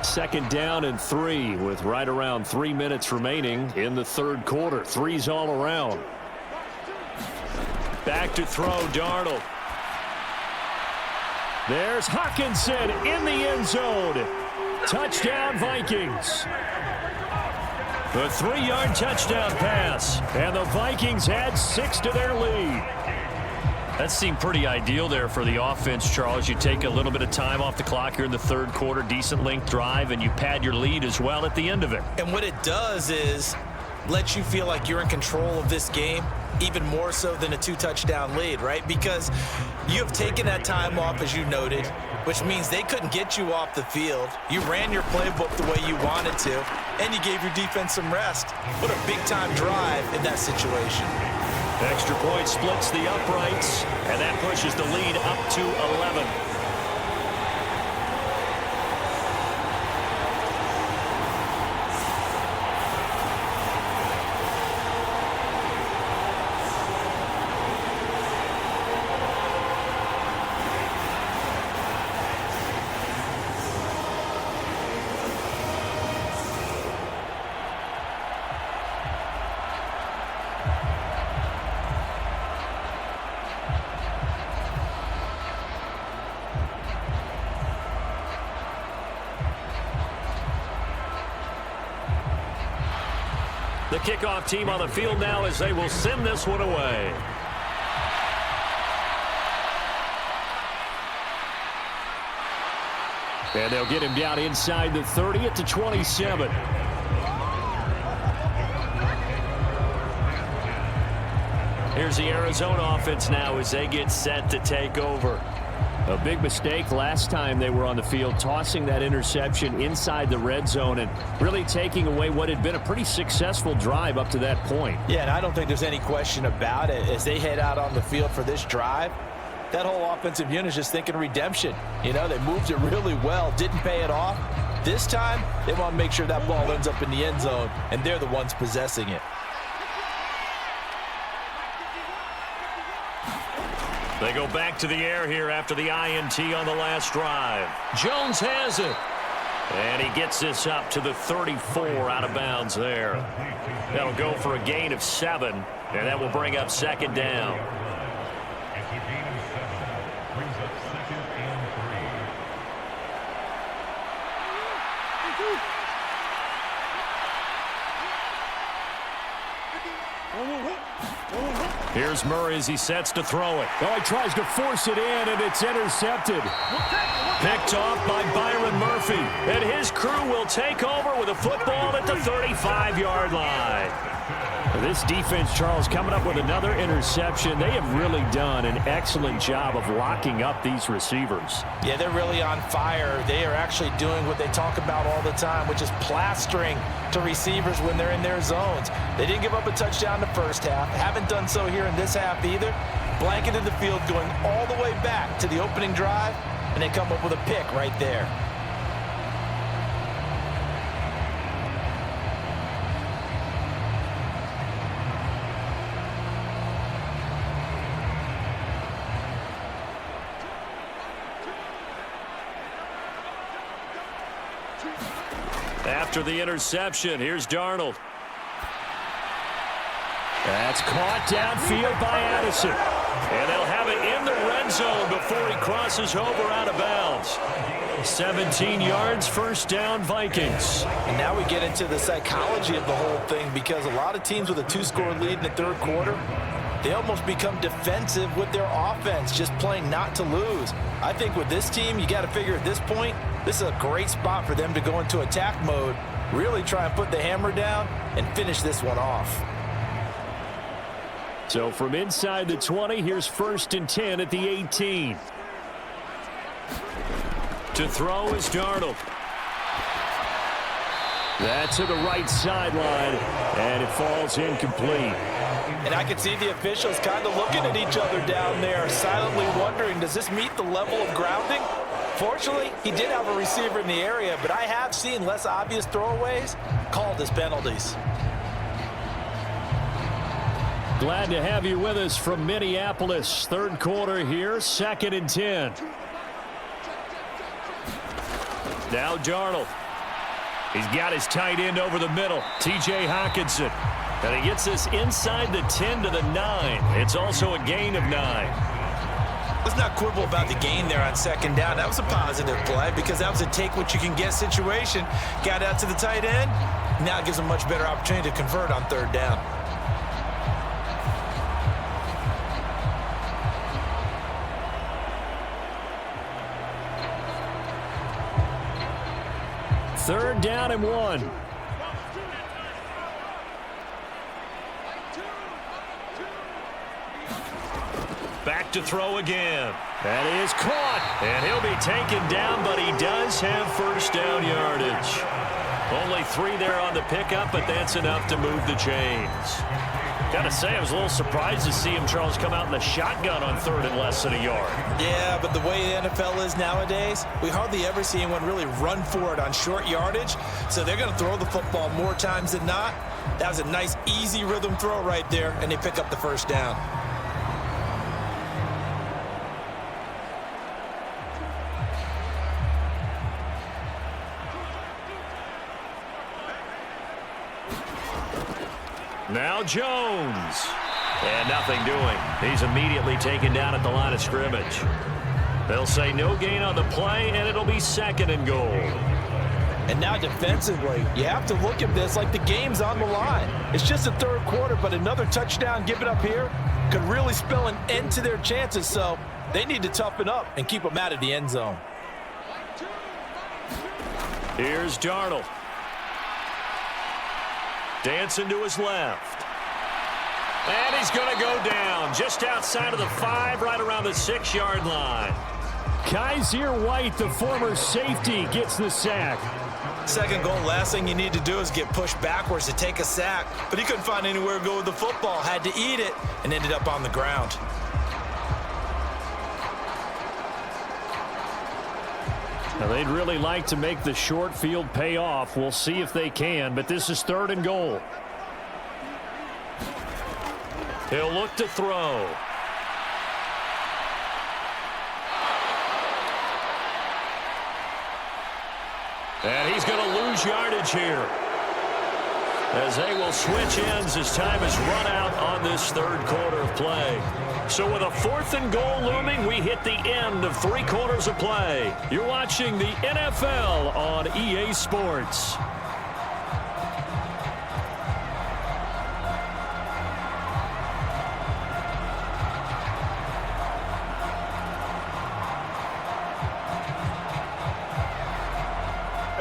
Second down and 3 with right around 3 minutes remaining in the 3rd quarter. 3's all around. Back to throw, Darnold. There's Hawkinson in the end zone. Touchdown, Vikings. The 3-yard touchdown pass. And the Vikings add 6 to their lead. That seemed pretty ideal there for the offense, Charles. You take a little bit of time off the clock here in the 3rd quarter, decent length drive, and you pad your lead as well at the end of it. And what it does is let you feel like you're in control of this game, even more so than a 2-touchdown lead, right? Because you have taken that time off, as you noted, which means they couldn't get you off the field. You ran your playbook the way you wanted to, and you gave your defense some rest. What a big-time drive in that situation. Extra point splits the uprights, and that pushes the lead up to 11. The kickoff team on the field now as they will send this one away. And they'll get him down inside the 30 at the 27. Here's the Arizona offense now as they get set to take over. A big mistake last time they were on the field, tossing that interception inside the red zone and really taking away what had been a pretty successful drive up to that point. Yeah, and I don't think there's any question about it. As they head out on the field for this drive, that whole offensive unit is just thinking redemption. You know, they moved it really well, didn't pay it off. This time, they want to make sure that ball ends up in the end zone, and they're the ones possessing it. They go back to the air here after the INT on the last drive. Jones has it. And he gets this up to the 34 out of bounds there. That'll go for a gain of 7, and that will bring up 2nd down. Here's Murray as he sets to throw it. Oh, he tries to force it in, and it's intercepted. Picked off by Byron Murphy. And his crew will take over with a football at the 35-yard line. This defense, Charles, coming up with another interception. They have really done an excellent job of locking up these receivers. Yeah, they're really on fire. They are actually doing what they talk about all the time, which is plastering to receivers when they're in their zones. They didn't give up a touchdown the first half. Haven't done so here in this half either. Blanketed the field going all the way back to the opening drive, and they come up with a pick right there. After the interception, here's Darnold. That's caught downfield by Addison. And they'll have it in the red zone before he crosses over out of bounds. 17 yards, first down, Vikings. And now we get into the psychology of the whole thing, because a lot of teams with a two-score lead in the third quarter, they almost become defensive with their offense, just playing not to lose. I think with this team, you got to figure at this point, this is a great spot for them to go into attack mode, really try and put the hammer down and finish this one off. So from inside the 20, here's 1st and 10 at the 18. To throw is Darnold. That's to the right sideline, and it falls incomplete. And I can see the officials kind of looking at each other down there, silently wondering, does this meet the level of grounding? Fortunately, he did have a receiver in the area, but I have seen less obvious throwaways called as penalties. Glad to have you with us from Minneapolis. Third quarter here, 2nd and 10. Now Darnold. He's got his tight end over the middle, T.J. Hockenson. And he gets this inside the 10 to the 9. It's also a gain of 9. Let's not quibble about the gain there on 2nd down. That was a positive play because that was a take-what-you-can-get situation. Got out to the tight end. Now it gives him a much better opportunity to convert on 3rd down. Third down and 1. Back to throw again. That is caught. And he'll be taken down, but he does have first down yardage. Only 3 there on the pickup, but that's enough to move the chains. Gotta say, I was a little surprised to see him, Charles, come out in the shotgun on 3rd and less than a yard. Yeah, but the way the NFL is nowadays, we hardly ever see anyone really run for it on short yardage. So they're going to throw the football more times than not. That was a nice, easy rhythm throw right there, and they pick up the first down. Now Jones. And nothing doing. He's immediately taken down at the line of scrimmage. They'll say no gain on the play, and it'll be 2nd and goal. And now defensively, you have to look at this like the game's on the line. It's just the third quarter, but another touchdown given up here could really spell an end to their chances. So they need to toughen up and keep them out of the end zone. Here's Darnold. Dancing to his left. And he's going to go down just outside of the 5, right around the 6-yard line. Kaiser White, the former safety, gets the sack. 2nd goal, last thing you need to do is get pushed backwards to take a sack. But he couldn't find anywhere to go with the football, had to eat it, and ended up on the ground. Now, they'd really like to make the short field pay off. We'll see if they can, but this is 3rd and goal. He'll look to throw. And he's going to lose yardage here, as they will switch ends as time is run out on this 3rd quarter of play. So with a 4th and goal looming, we hit the end of 3 quarters of play. You're watching the NFL on EA Sports.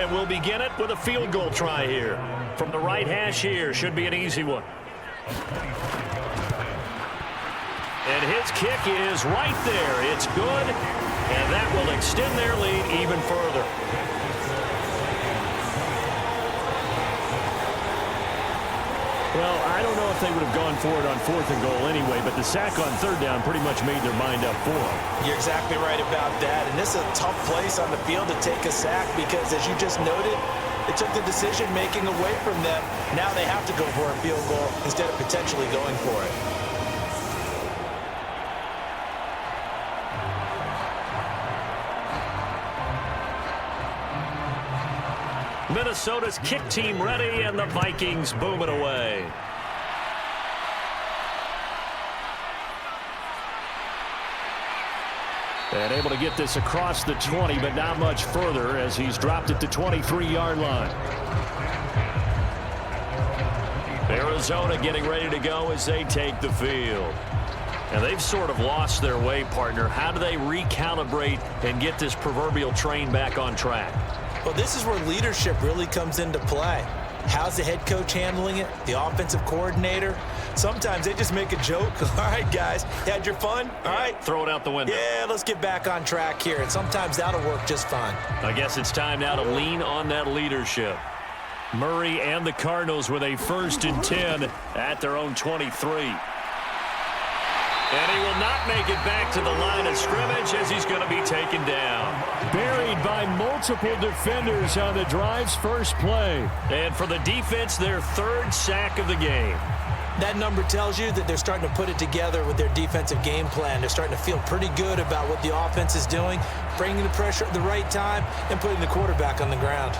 And we'll begin it with a field goal try here. From the right hash here, should be an easy one. And his kick is right there. It's good, and that will extend their lead even further. Well, I don't know if they would have gone for it on 4th and goal anyway, but the sack on 3rd down pretty much made their mind up for them. You're exactly right about that, and this is a tough place on the field to take a sack because, as you just noted, it took the decision-making away from them. Now they have to go for a field goal instead of potentially going for it. Minnesota's kick team ready, and the Vikings boom it away. And able to get this across the 20, but not much further as he's dropped it to 23-yard line. Arizona getting ready to go as they take the field. And they've sort of lost their way, partner. How do they recalibrate and get this proverbial train back on track? Well, this is where leadership really comes into play. How's the head coach handling it? The offensive coordinator? Sometimes they just make a joke. All right, guys, had your fun? All right. Throw it out the window. Yeah, let's get back on track here. And sometimes that'll work just fine. I guess it's time now to lean on that leadership. Murray and the Cardinals with a 1st and 10 at their own 23. And he will not make it back to the line of scrimmage as he's going to be taken down. Buried by multiple defenders on the drive's first play. And for the defense, their 3rd sack of the game. That number tells you that they're starting to put it together with their defensive game plan. They're starting to feel pretty good about what the offense is doing, bringing the pressure at the right time, and putting the quarterback on the ground.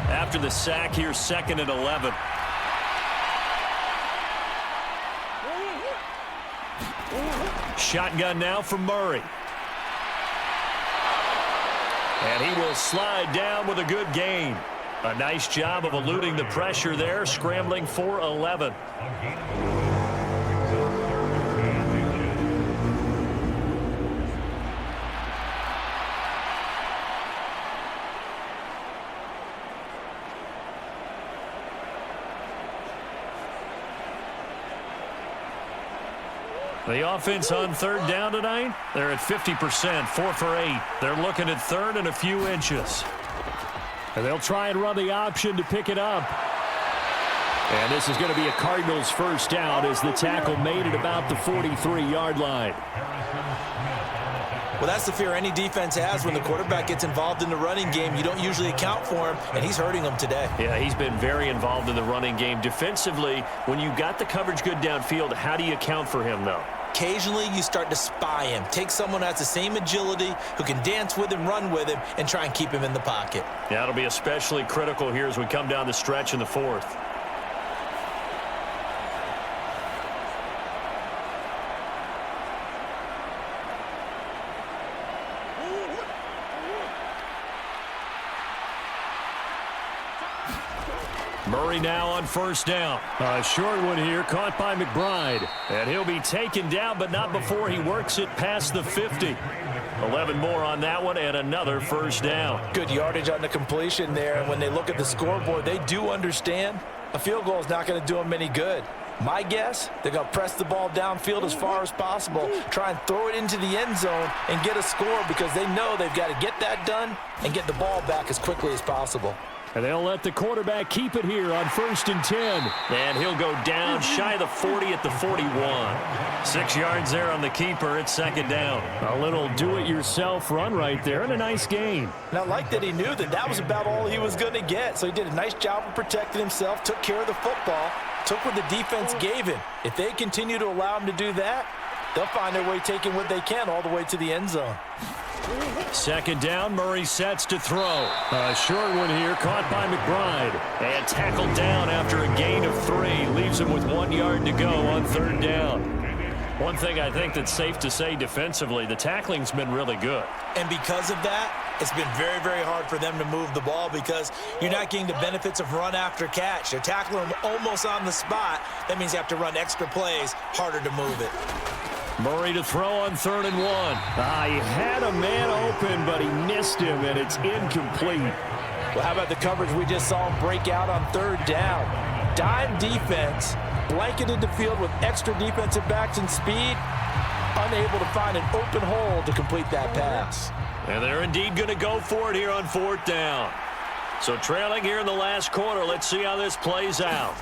After the sack here, 2nd and 11. Shotgun now for Murray. And he will slide down with a good gain. A nice job of eluding the pressure there, scrambling for 11. The offense on 3rd down tonight, they're at 50%, 4 for 8. They're looking at 3rd and a few inches. And they'll try and run the option to pick it up. And this is going to be a Cardinals 1st down as the tackle made it about the 43-yard line. Well, that's the fear any defense has when the quarterback gets involved in the running game. You don't usually account for him, and he's hurting them today. Yeah, he's been very involved in the running game. Defensively, when you got the coverage good downfield, how do you account for him, though? Occasionally, you start to spy him. Take someone who has the same agility, who can dance with him, run with him, and try and keep him in the pocket. Yeah, it'll be especially critical here as we come down the stretch in the 4th. Murray now on 1st down. A short one here, caught by McBride. And he'll be taken down, but not before he works it past the 50. 11 more on that one, and another 1st down. Good yardage on the completion there, and when they look at the scoreboard, they do understand a field goal is not going to do them any good. My guess, they're going to press the ball downfield as far as possible, try and throw it into the end zone and get a score because they know they've got to get that done and get the ball back as quickly as possible. And they'll let the quarterback keep it here on 1st and 10. And he'll go down shy of the 40 at the 41. 6 yards there on the keeper. It's 2nd down. A little do-it-yourself run right there and a nice gain. And I like that he knew that that was about all he was going to get. So he did a nice job of protecting himself, took care of the football, took what the defense gave him. If they continue to allow him to do that, they'll find their way taking what they can all the way to the end zone. 2nd down, Murray sets to throw. A short one here, caught by McBride. And tackled down after a gain of 3. Leaves him with 1 yard to go on 3rd down. One thing I think that's safe to say defensively, the tackling's been really good. And because of that, it's been very, very hard for them to move the ball because you're not getting the benefits of run after catch. They're tackling them almost on the spot. That means you have to run extra plays, harder to move it. Murray to throw on 3rd and 1. He had a man open, but he missed him, and it's incomplete. Well, how about the coverage we just saw him break out on 3rd down? Dime defense, blanketed the field with extra defensive backs and speed, unable to find an open hole to complete that pass. And they're indeed going to go for it here on 4th down. So trailing here in the last quarter, let's see how this plays out.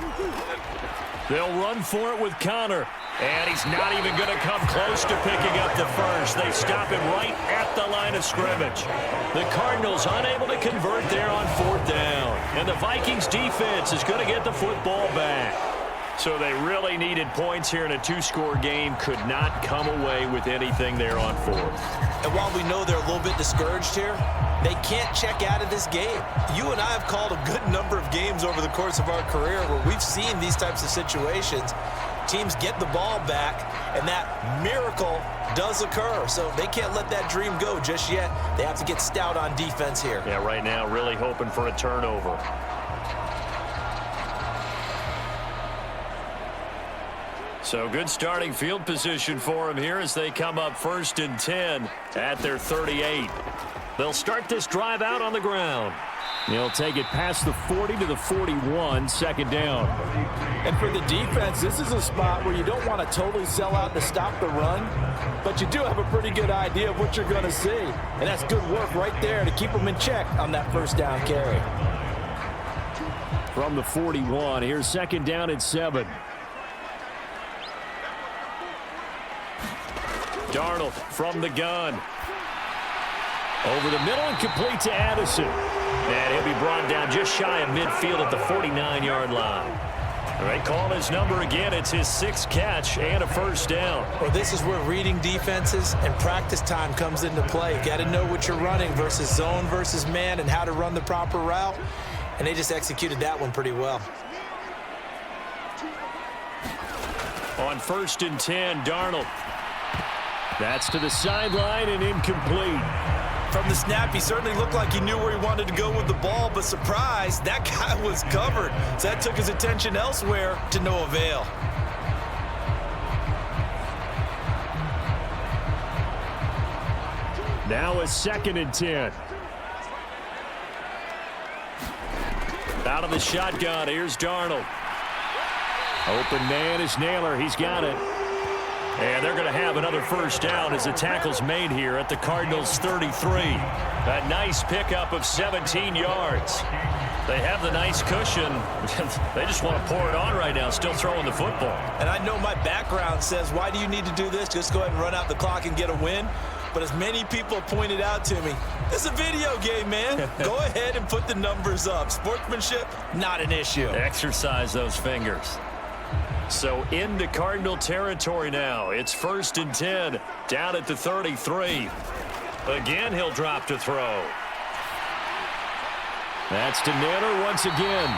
They'll run for it with Connor. And he's not even going to come close to picking up the first. They stop him right at the line of scrimmage. The Cardinals unable to convert there on 4th down. And the Vikings defense is going to get the football back. So they really needed points here in a 2-score game. Could not come away with anything there on 4th. And while we know they're a little bit discouraged here, they can't check out of this game. You and I have called a good number of games over the course of our career where we've seen these types of situations. Teams get the ball back, and that miracle does occur. So they can't let that dream go just yet. They have to get stout on defense here. Yeah, right now really hoping for a turnover. So good starting field position for them here as they come up 1st and 10 at their 38. They'll start this drive out on the ground. He'll take it past the 40 to the 41, 2nd down. And for the defense, this is a spot where you don't want to totally sell out to stop the run, but you do have a pretty good idea of what you're going to see. And that's good work right there to keep them in check on that 1st down carry. From the 41, here's 2nd down and 7. Darnold from the gun. Over the middle and complete to Addison. And he'll be brought down just shy of midfield at the 49-yard line. All right, call his number again. It's his 6th catch and a 1st down. Well, this is where reading defenses and practice time comes into play. You got to know what you're running versus zone versus man and how to run the proper route. And they just executed that one pretty well. On 1st and 10, Darnold. That's to the sideline and incomplete. From the snap, he certainly looked like he knew where he wanted to go with the ball, but surprise, that guy was covered. So that took his attention elsewhere to no avail. Now a 2nd and 10. Out of the shotgun, here's Darnold. Open man is Naylor, he's got it. And they're going to have another 1st down as the tackle's made here at the Cardinals' 33. A nice pickup of 17 yards. They have the nice cushion. They just want to pour it on right now, still throwing the football. And I know my background says, why do you need to do this? Just go ahead and run out the clock and get a win. But as many people pointed out to me, this is a video game, man. Go ahead and put the numbers up. Sportsmanship, not an issue. Exercise those fingers. So into Cardinal territory now. It's 1st and 10 down at the 33. Again, he'll drop to throw. That's to Naylor once again.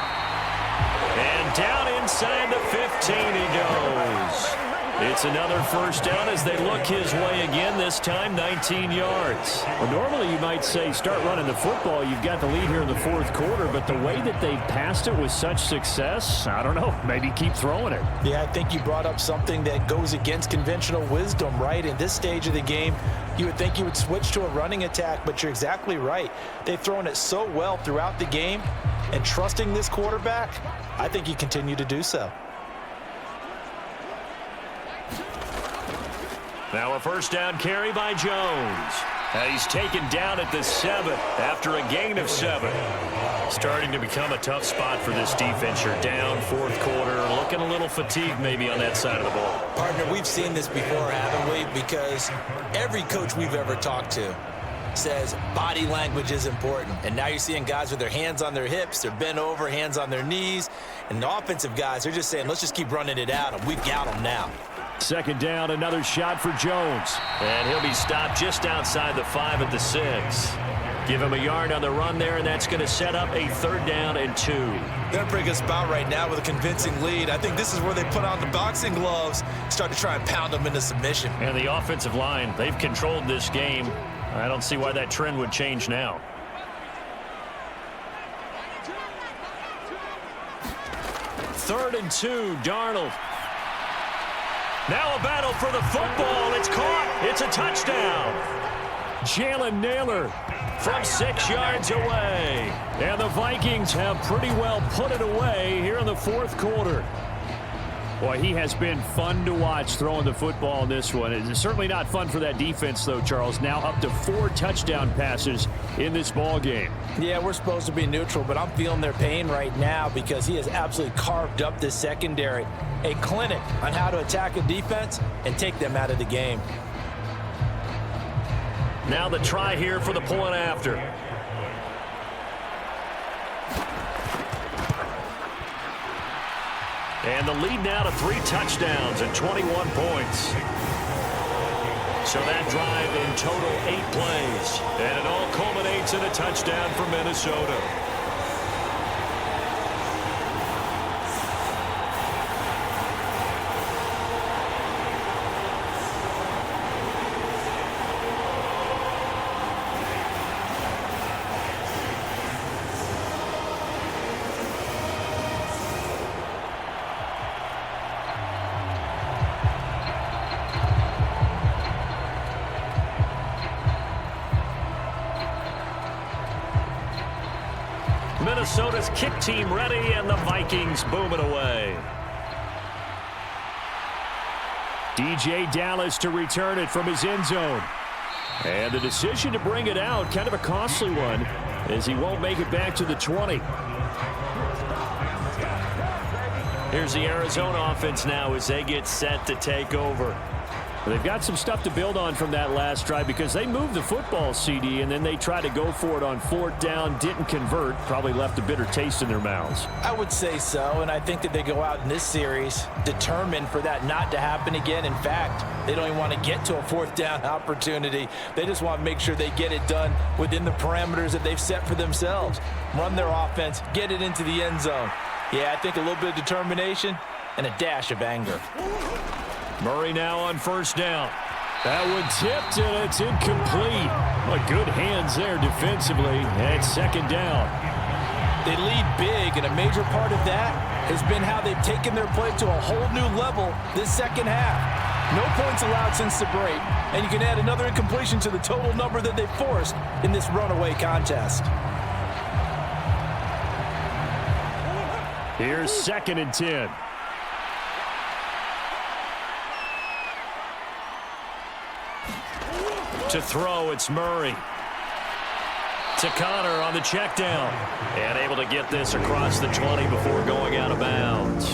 And down inside the 15 he goes. It's another 1st down as they look his way again, this time 19 yards. Well, normally you might say start running the football. You've got the lead here in the 4th quarter, but the way that they've passed it with such success, I don't know, maybe keep throwing it. Yeah, I think you brought up something that goes against conventional wisdom, right? In this stage of the game, you would think you would switch to a running attack, but you're exactly right. They've thrown it so well throughout the game, and trusting this quarterback, I think you continue to do so. Now a 1st down carry by Jones. He's taken down at the 7 after a gain of 7. Starting to become a tough spot for this defense. You're down 4th quarter, looking a little fatigued maybe on that side of the ball. Partner, we've seen this before, haven't we? Because every coach we've ever talked to says body language is important. And now you're seeing guys with their hands on their hips, they're bent over, hands on their knees. And the offensive guys, they're just saying, let's just keep running it out, and we've got them now. 2nd down, another shot for Jones. And he'll be stopped just outside the 5 at the 6. Give him a yard on the run there, and that's going to set up a 3rd down and 2. They're bringing us about right now with a convincing lead. I think this is where they put on the boxing gloves, start to try and pound them into submission. And the offensive line, they've controlled this game. I don't see why that trend would change now. Third and 2, Darnold. Now a battle for the football. It's caught. It's a touchdown. Jalen Naylor from 6 yards away. And the Vikings have pretty well put it away here in the 4th quarter. Boy, he has been fun to watch throwing the football in this one. It's certainly not fun for that defense, though, Charles. Now up to 4 touchdown passes in this ball game. Yeah, we're supposed to be neutral, but I'm feeling their pain right now because he has absolutely carved up this secondary. A clinic on how to attack a defense and take them out of the game. Now the try here for the point after. And the lead now to 3 touchdowns and 21 points. So that drive in total 8 plays. And it all culminates in a touchdown for Minnesota. Minnesota's kick team ready, and the Vikings boom it away. DJ Dallas to return it from his end zone. And the decision to bring it out, kind of a costly one, as he won't make it back to the 20. Here's the Arizona offense now as they get set to take over. They've got some stuff to build on from that last drive because they moved the football, CD, and then they tried to go for it on 4th down, didn't convert, probably left a bitter taste in their mouths. I would say so, and I think that they go out in this series determined for that not to happen again. In fact, they don't even want to get to a 4th down opportunity. They just want to make sure they get it done within the parameters that they've set for themselves. Run their offense, get it into the end zone. Yeah, I think a little bit of determination and a dash of anger. Murray now on 1st down. That one tipped, and it's incomplete. Well, good hands there defensively, and it's 2nd down. They lead big, and a major part of that has been how they've taken their play to a whole new level this 2nd half. No points allowed since the break, and you can add another incompletion to the total number that they forced in this runaway contest. Here's 2nd and 10. To throw, it's Murray. To Connor on the check down. And able to get this across the 20 before going out of bounds.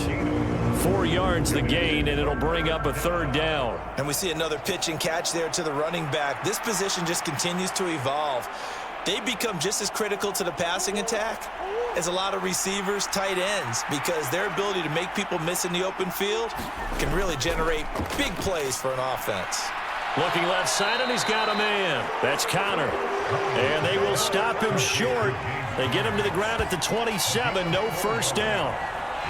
4 yards the gain, and it'll bring up a 3rd down. And we see another pitch and catch there to the running back. This position just continues to evolve. They become just as critical to the passing attack as a lot of receivers, tight ends, because their ability to make people miss in the open field can really generate big plays for an offense. Looking left side, and he's got a man. That's Connor. And they will stop him short. They get him to the ground at the 27. No 1st down.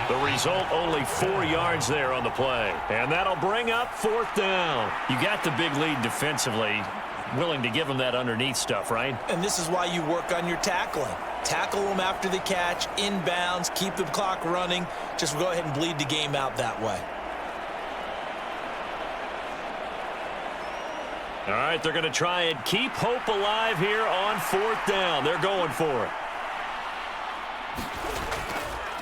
The result, only 4 yards there on the play. And that'll bring up 4th down. You got the big lead defensively. Willing to give them that underneath stuff, right? And this is why you work on your tackling. Tackle them after the catch, inbounds, keep the clock running. Just go ahead and bleed the game out that way. All right, they're going to try and keep hope alive here on 4th down. They're going for it.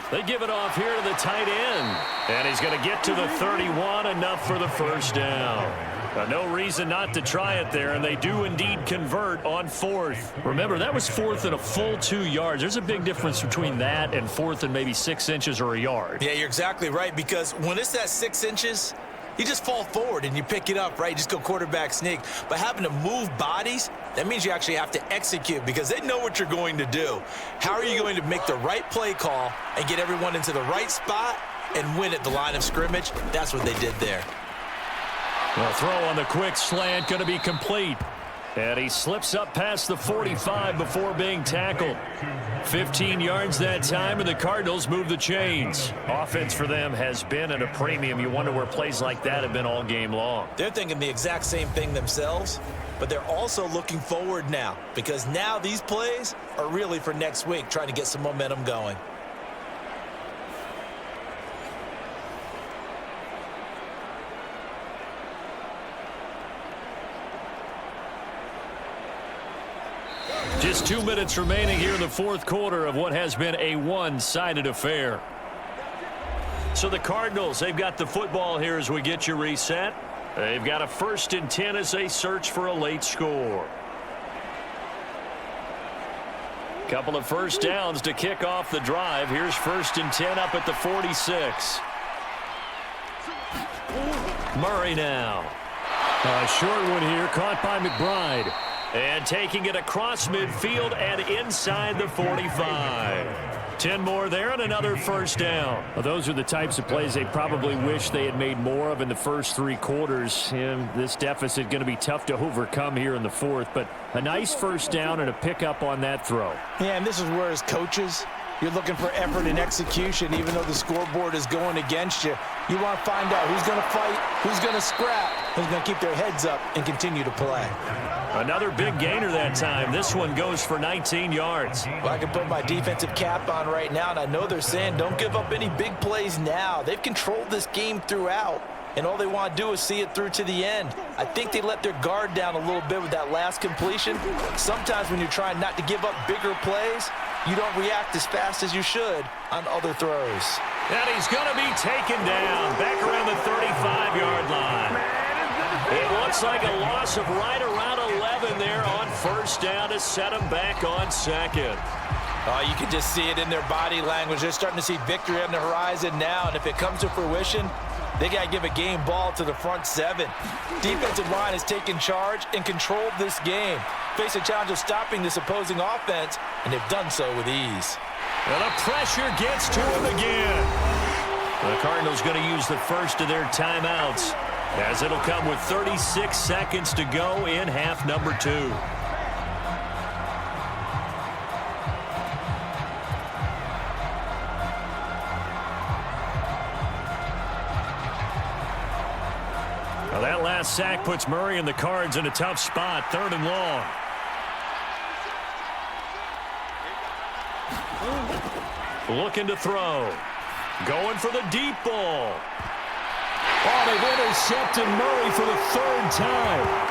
They give it off here to the tight end. And he's going to get to the 31, enough for the 1st down. No reason not to try it there, and they do indeed convert on 4th. Remember, that was 4th and a full 2 yards. There's a big difference between that and 4th and maybe 6 inches or a yard. Yeah, you're exactly right, because when it's that 6 inches, you just fall forward and you pick it up, right? You just go quarterback sneak. But having to move bodies, that means you actually have to execute because they know what you're going to do. How are you going to make the right play call and get everyone into the right spot and win at the line of scrimmage? That's what they did there. The throw on the quick slant going to be complete. And he slips up past the 45 before being tackled. 15 yards that time, and the Cardinals move the chains. Offense for them has been at a premium. You wonder where plays like that have been all game long. They're thinking the exact same thing themselves, but they're also looking forward now, because now these plays are really for next week, trying to get some momentum going. Just 2 minutes remaining here in the fourth quarter of what has been a one-sided affair. So the Cardinals, they've got the football here as we get you reset. They've got a 1st and 10 as they search for a late score. Couple of first downs to kick off the drive. Here's 1st and 10 up at the 46. Murray now. A short one here, caught by McBride. And taking it across midfield and inside the 45. 10 more there and another first down. Well, those are the types of plays they probably wish they had made more of in the first 3 quarters. And this deficit going to be tough to overcome here in the fourth. But a nice first down and a pickup on that throw. Yeah, and this is where as coaches, you're looking for effort and execution. Even though the scoreboard is going against you, you want to find out who's going to fight, who's going to scrap, who's going to keep their heads up and continue to play. Another big gainer that time. This one goes for 19 yards. Well, I can put my defensive cap on right now, and I know they're saying don't give up any big plays now. They've controlled this game throughout, and all they want to do is see it through to the end. I think they let their guard down a little bit with that last completion. Sometimes when you're trying not to give up bigger plays, you don't react as fast as you should on other throws. And he's going to be taken down back around the 35-yard line. It looks like a loss of right around 11 there on first down to set him back on second. Oh, you can just see it in their body language. They're starting to see victory on the horizon now, and if it comes to fruition, they got to give a game ball to the front 7. Defensive line has taken charge and controlled this game. Face a challenge of stopping this opposing offense, and they've done so with ease. And the pressure gets to him again. The Cardinals going to use the first of their timeouts, as it'll come with 36 seconds to go in half number 2. Well, that last sack puts Murray and the Cards in a tough spot, 3rd and long. Looking to throw. Going for the deep ball. Oh, they've intercepted Murray for the 3rd time.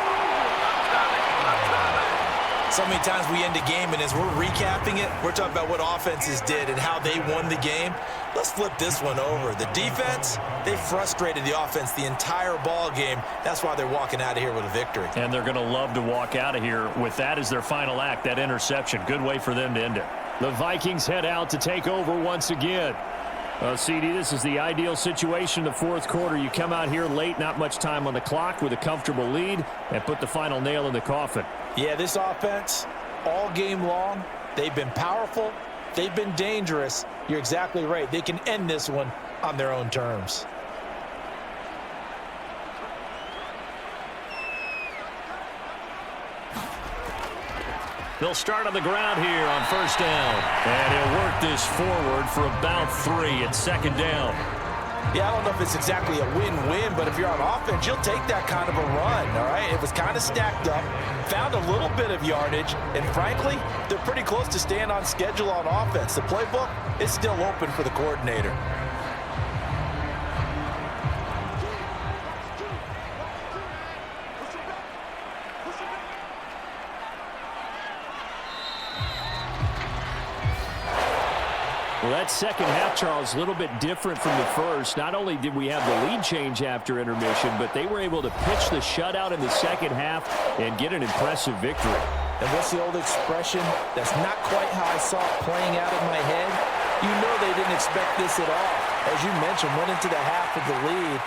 So many times we end a game, and as we're recapping it, we're talking about what offenses did and how they won the game. Let's flip this one over. The defense, they frustrated the offense the entire ball game. That's why they're walking out of here with a victory. And they're going to love to walk out of here with that as their final act, that interception. Good way for them to end it. The Vikings head out to take over once again. CD, this is the ideal situation in the fourth quarter. You come out here late, not much time on the clock, with a comfortable lead, and put the final nail in the coffin. Yeah, this offense, all game long, they've been powerful, they've been dangerous. You're exactly right. They can end this one on their own terms. They'll start on the ground here on first down. And he'll work this forward for about 3 at 2nd down. Yeah, I don't know if it's exactly a win-win, but if you're on offense, you'll take that kind of a run, all right? It was kind of stacked up, found a little bit of yardage, and frankly, they're pretty close to staying on schedule on offense. The playbook is still open for the coordinator. Well, that second half, Charles, a little bit different from the first. Not only did we have the lead change after intermission, but they were able to pitch the shutout in the second half and get an impressive victory. And what's the old expression? That's not quite how I saw it playing out in my head. You know they didn't expect this at all. As you mentioned, went into the half with the lead.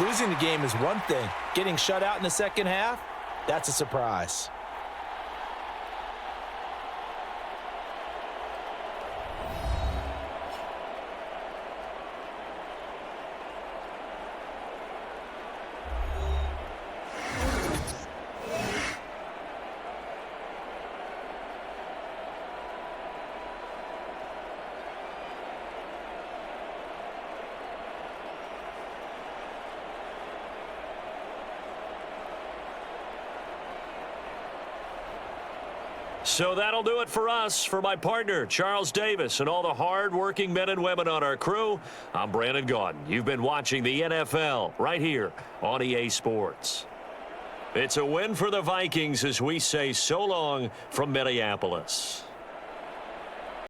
Losing the game is one thing. Getting shut out in the second half, that's a surprise. So that'll do it for us. For my partner, Charles Davis, and all the hard-working men and women on our crew, I'm Brandon Gaudin. You've been watching the NFL right here on EA Sports. It's a win for the Vikings as we say so long from Minneapolis.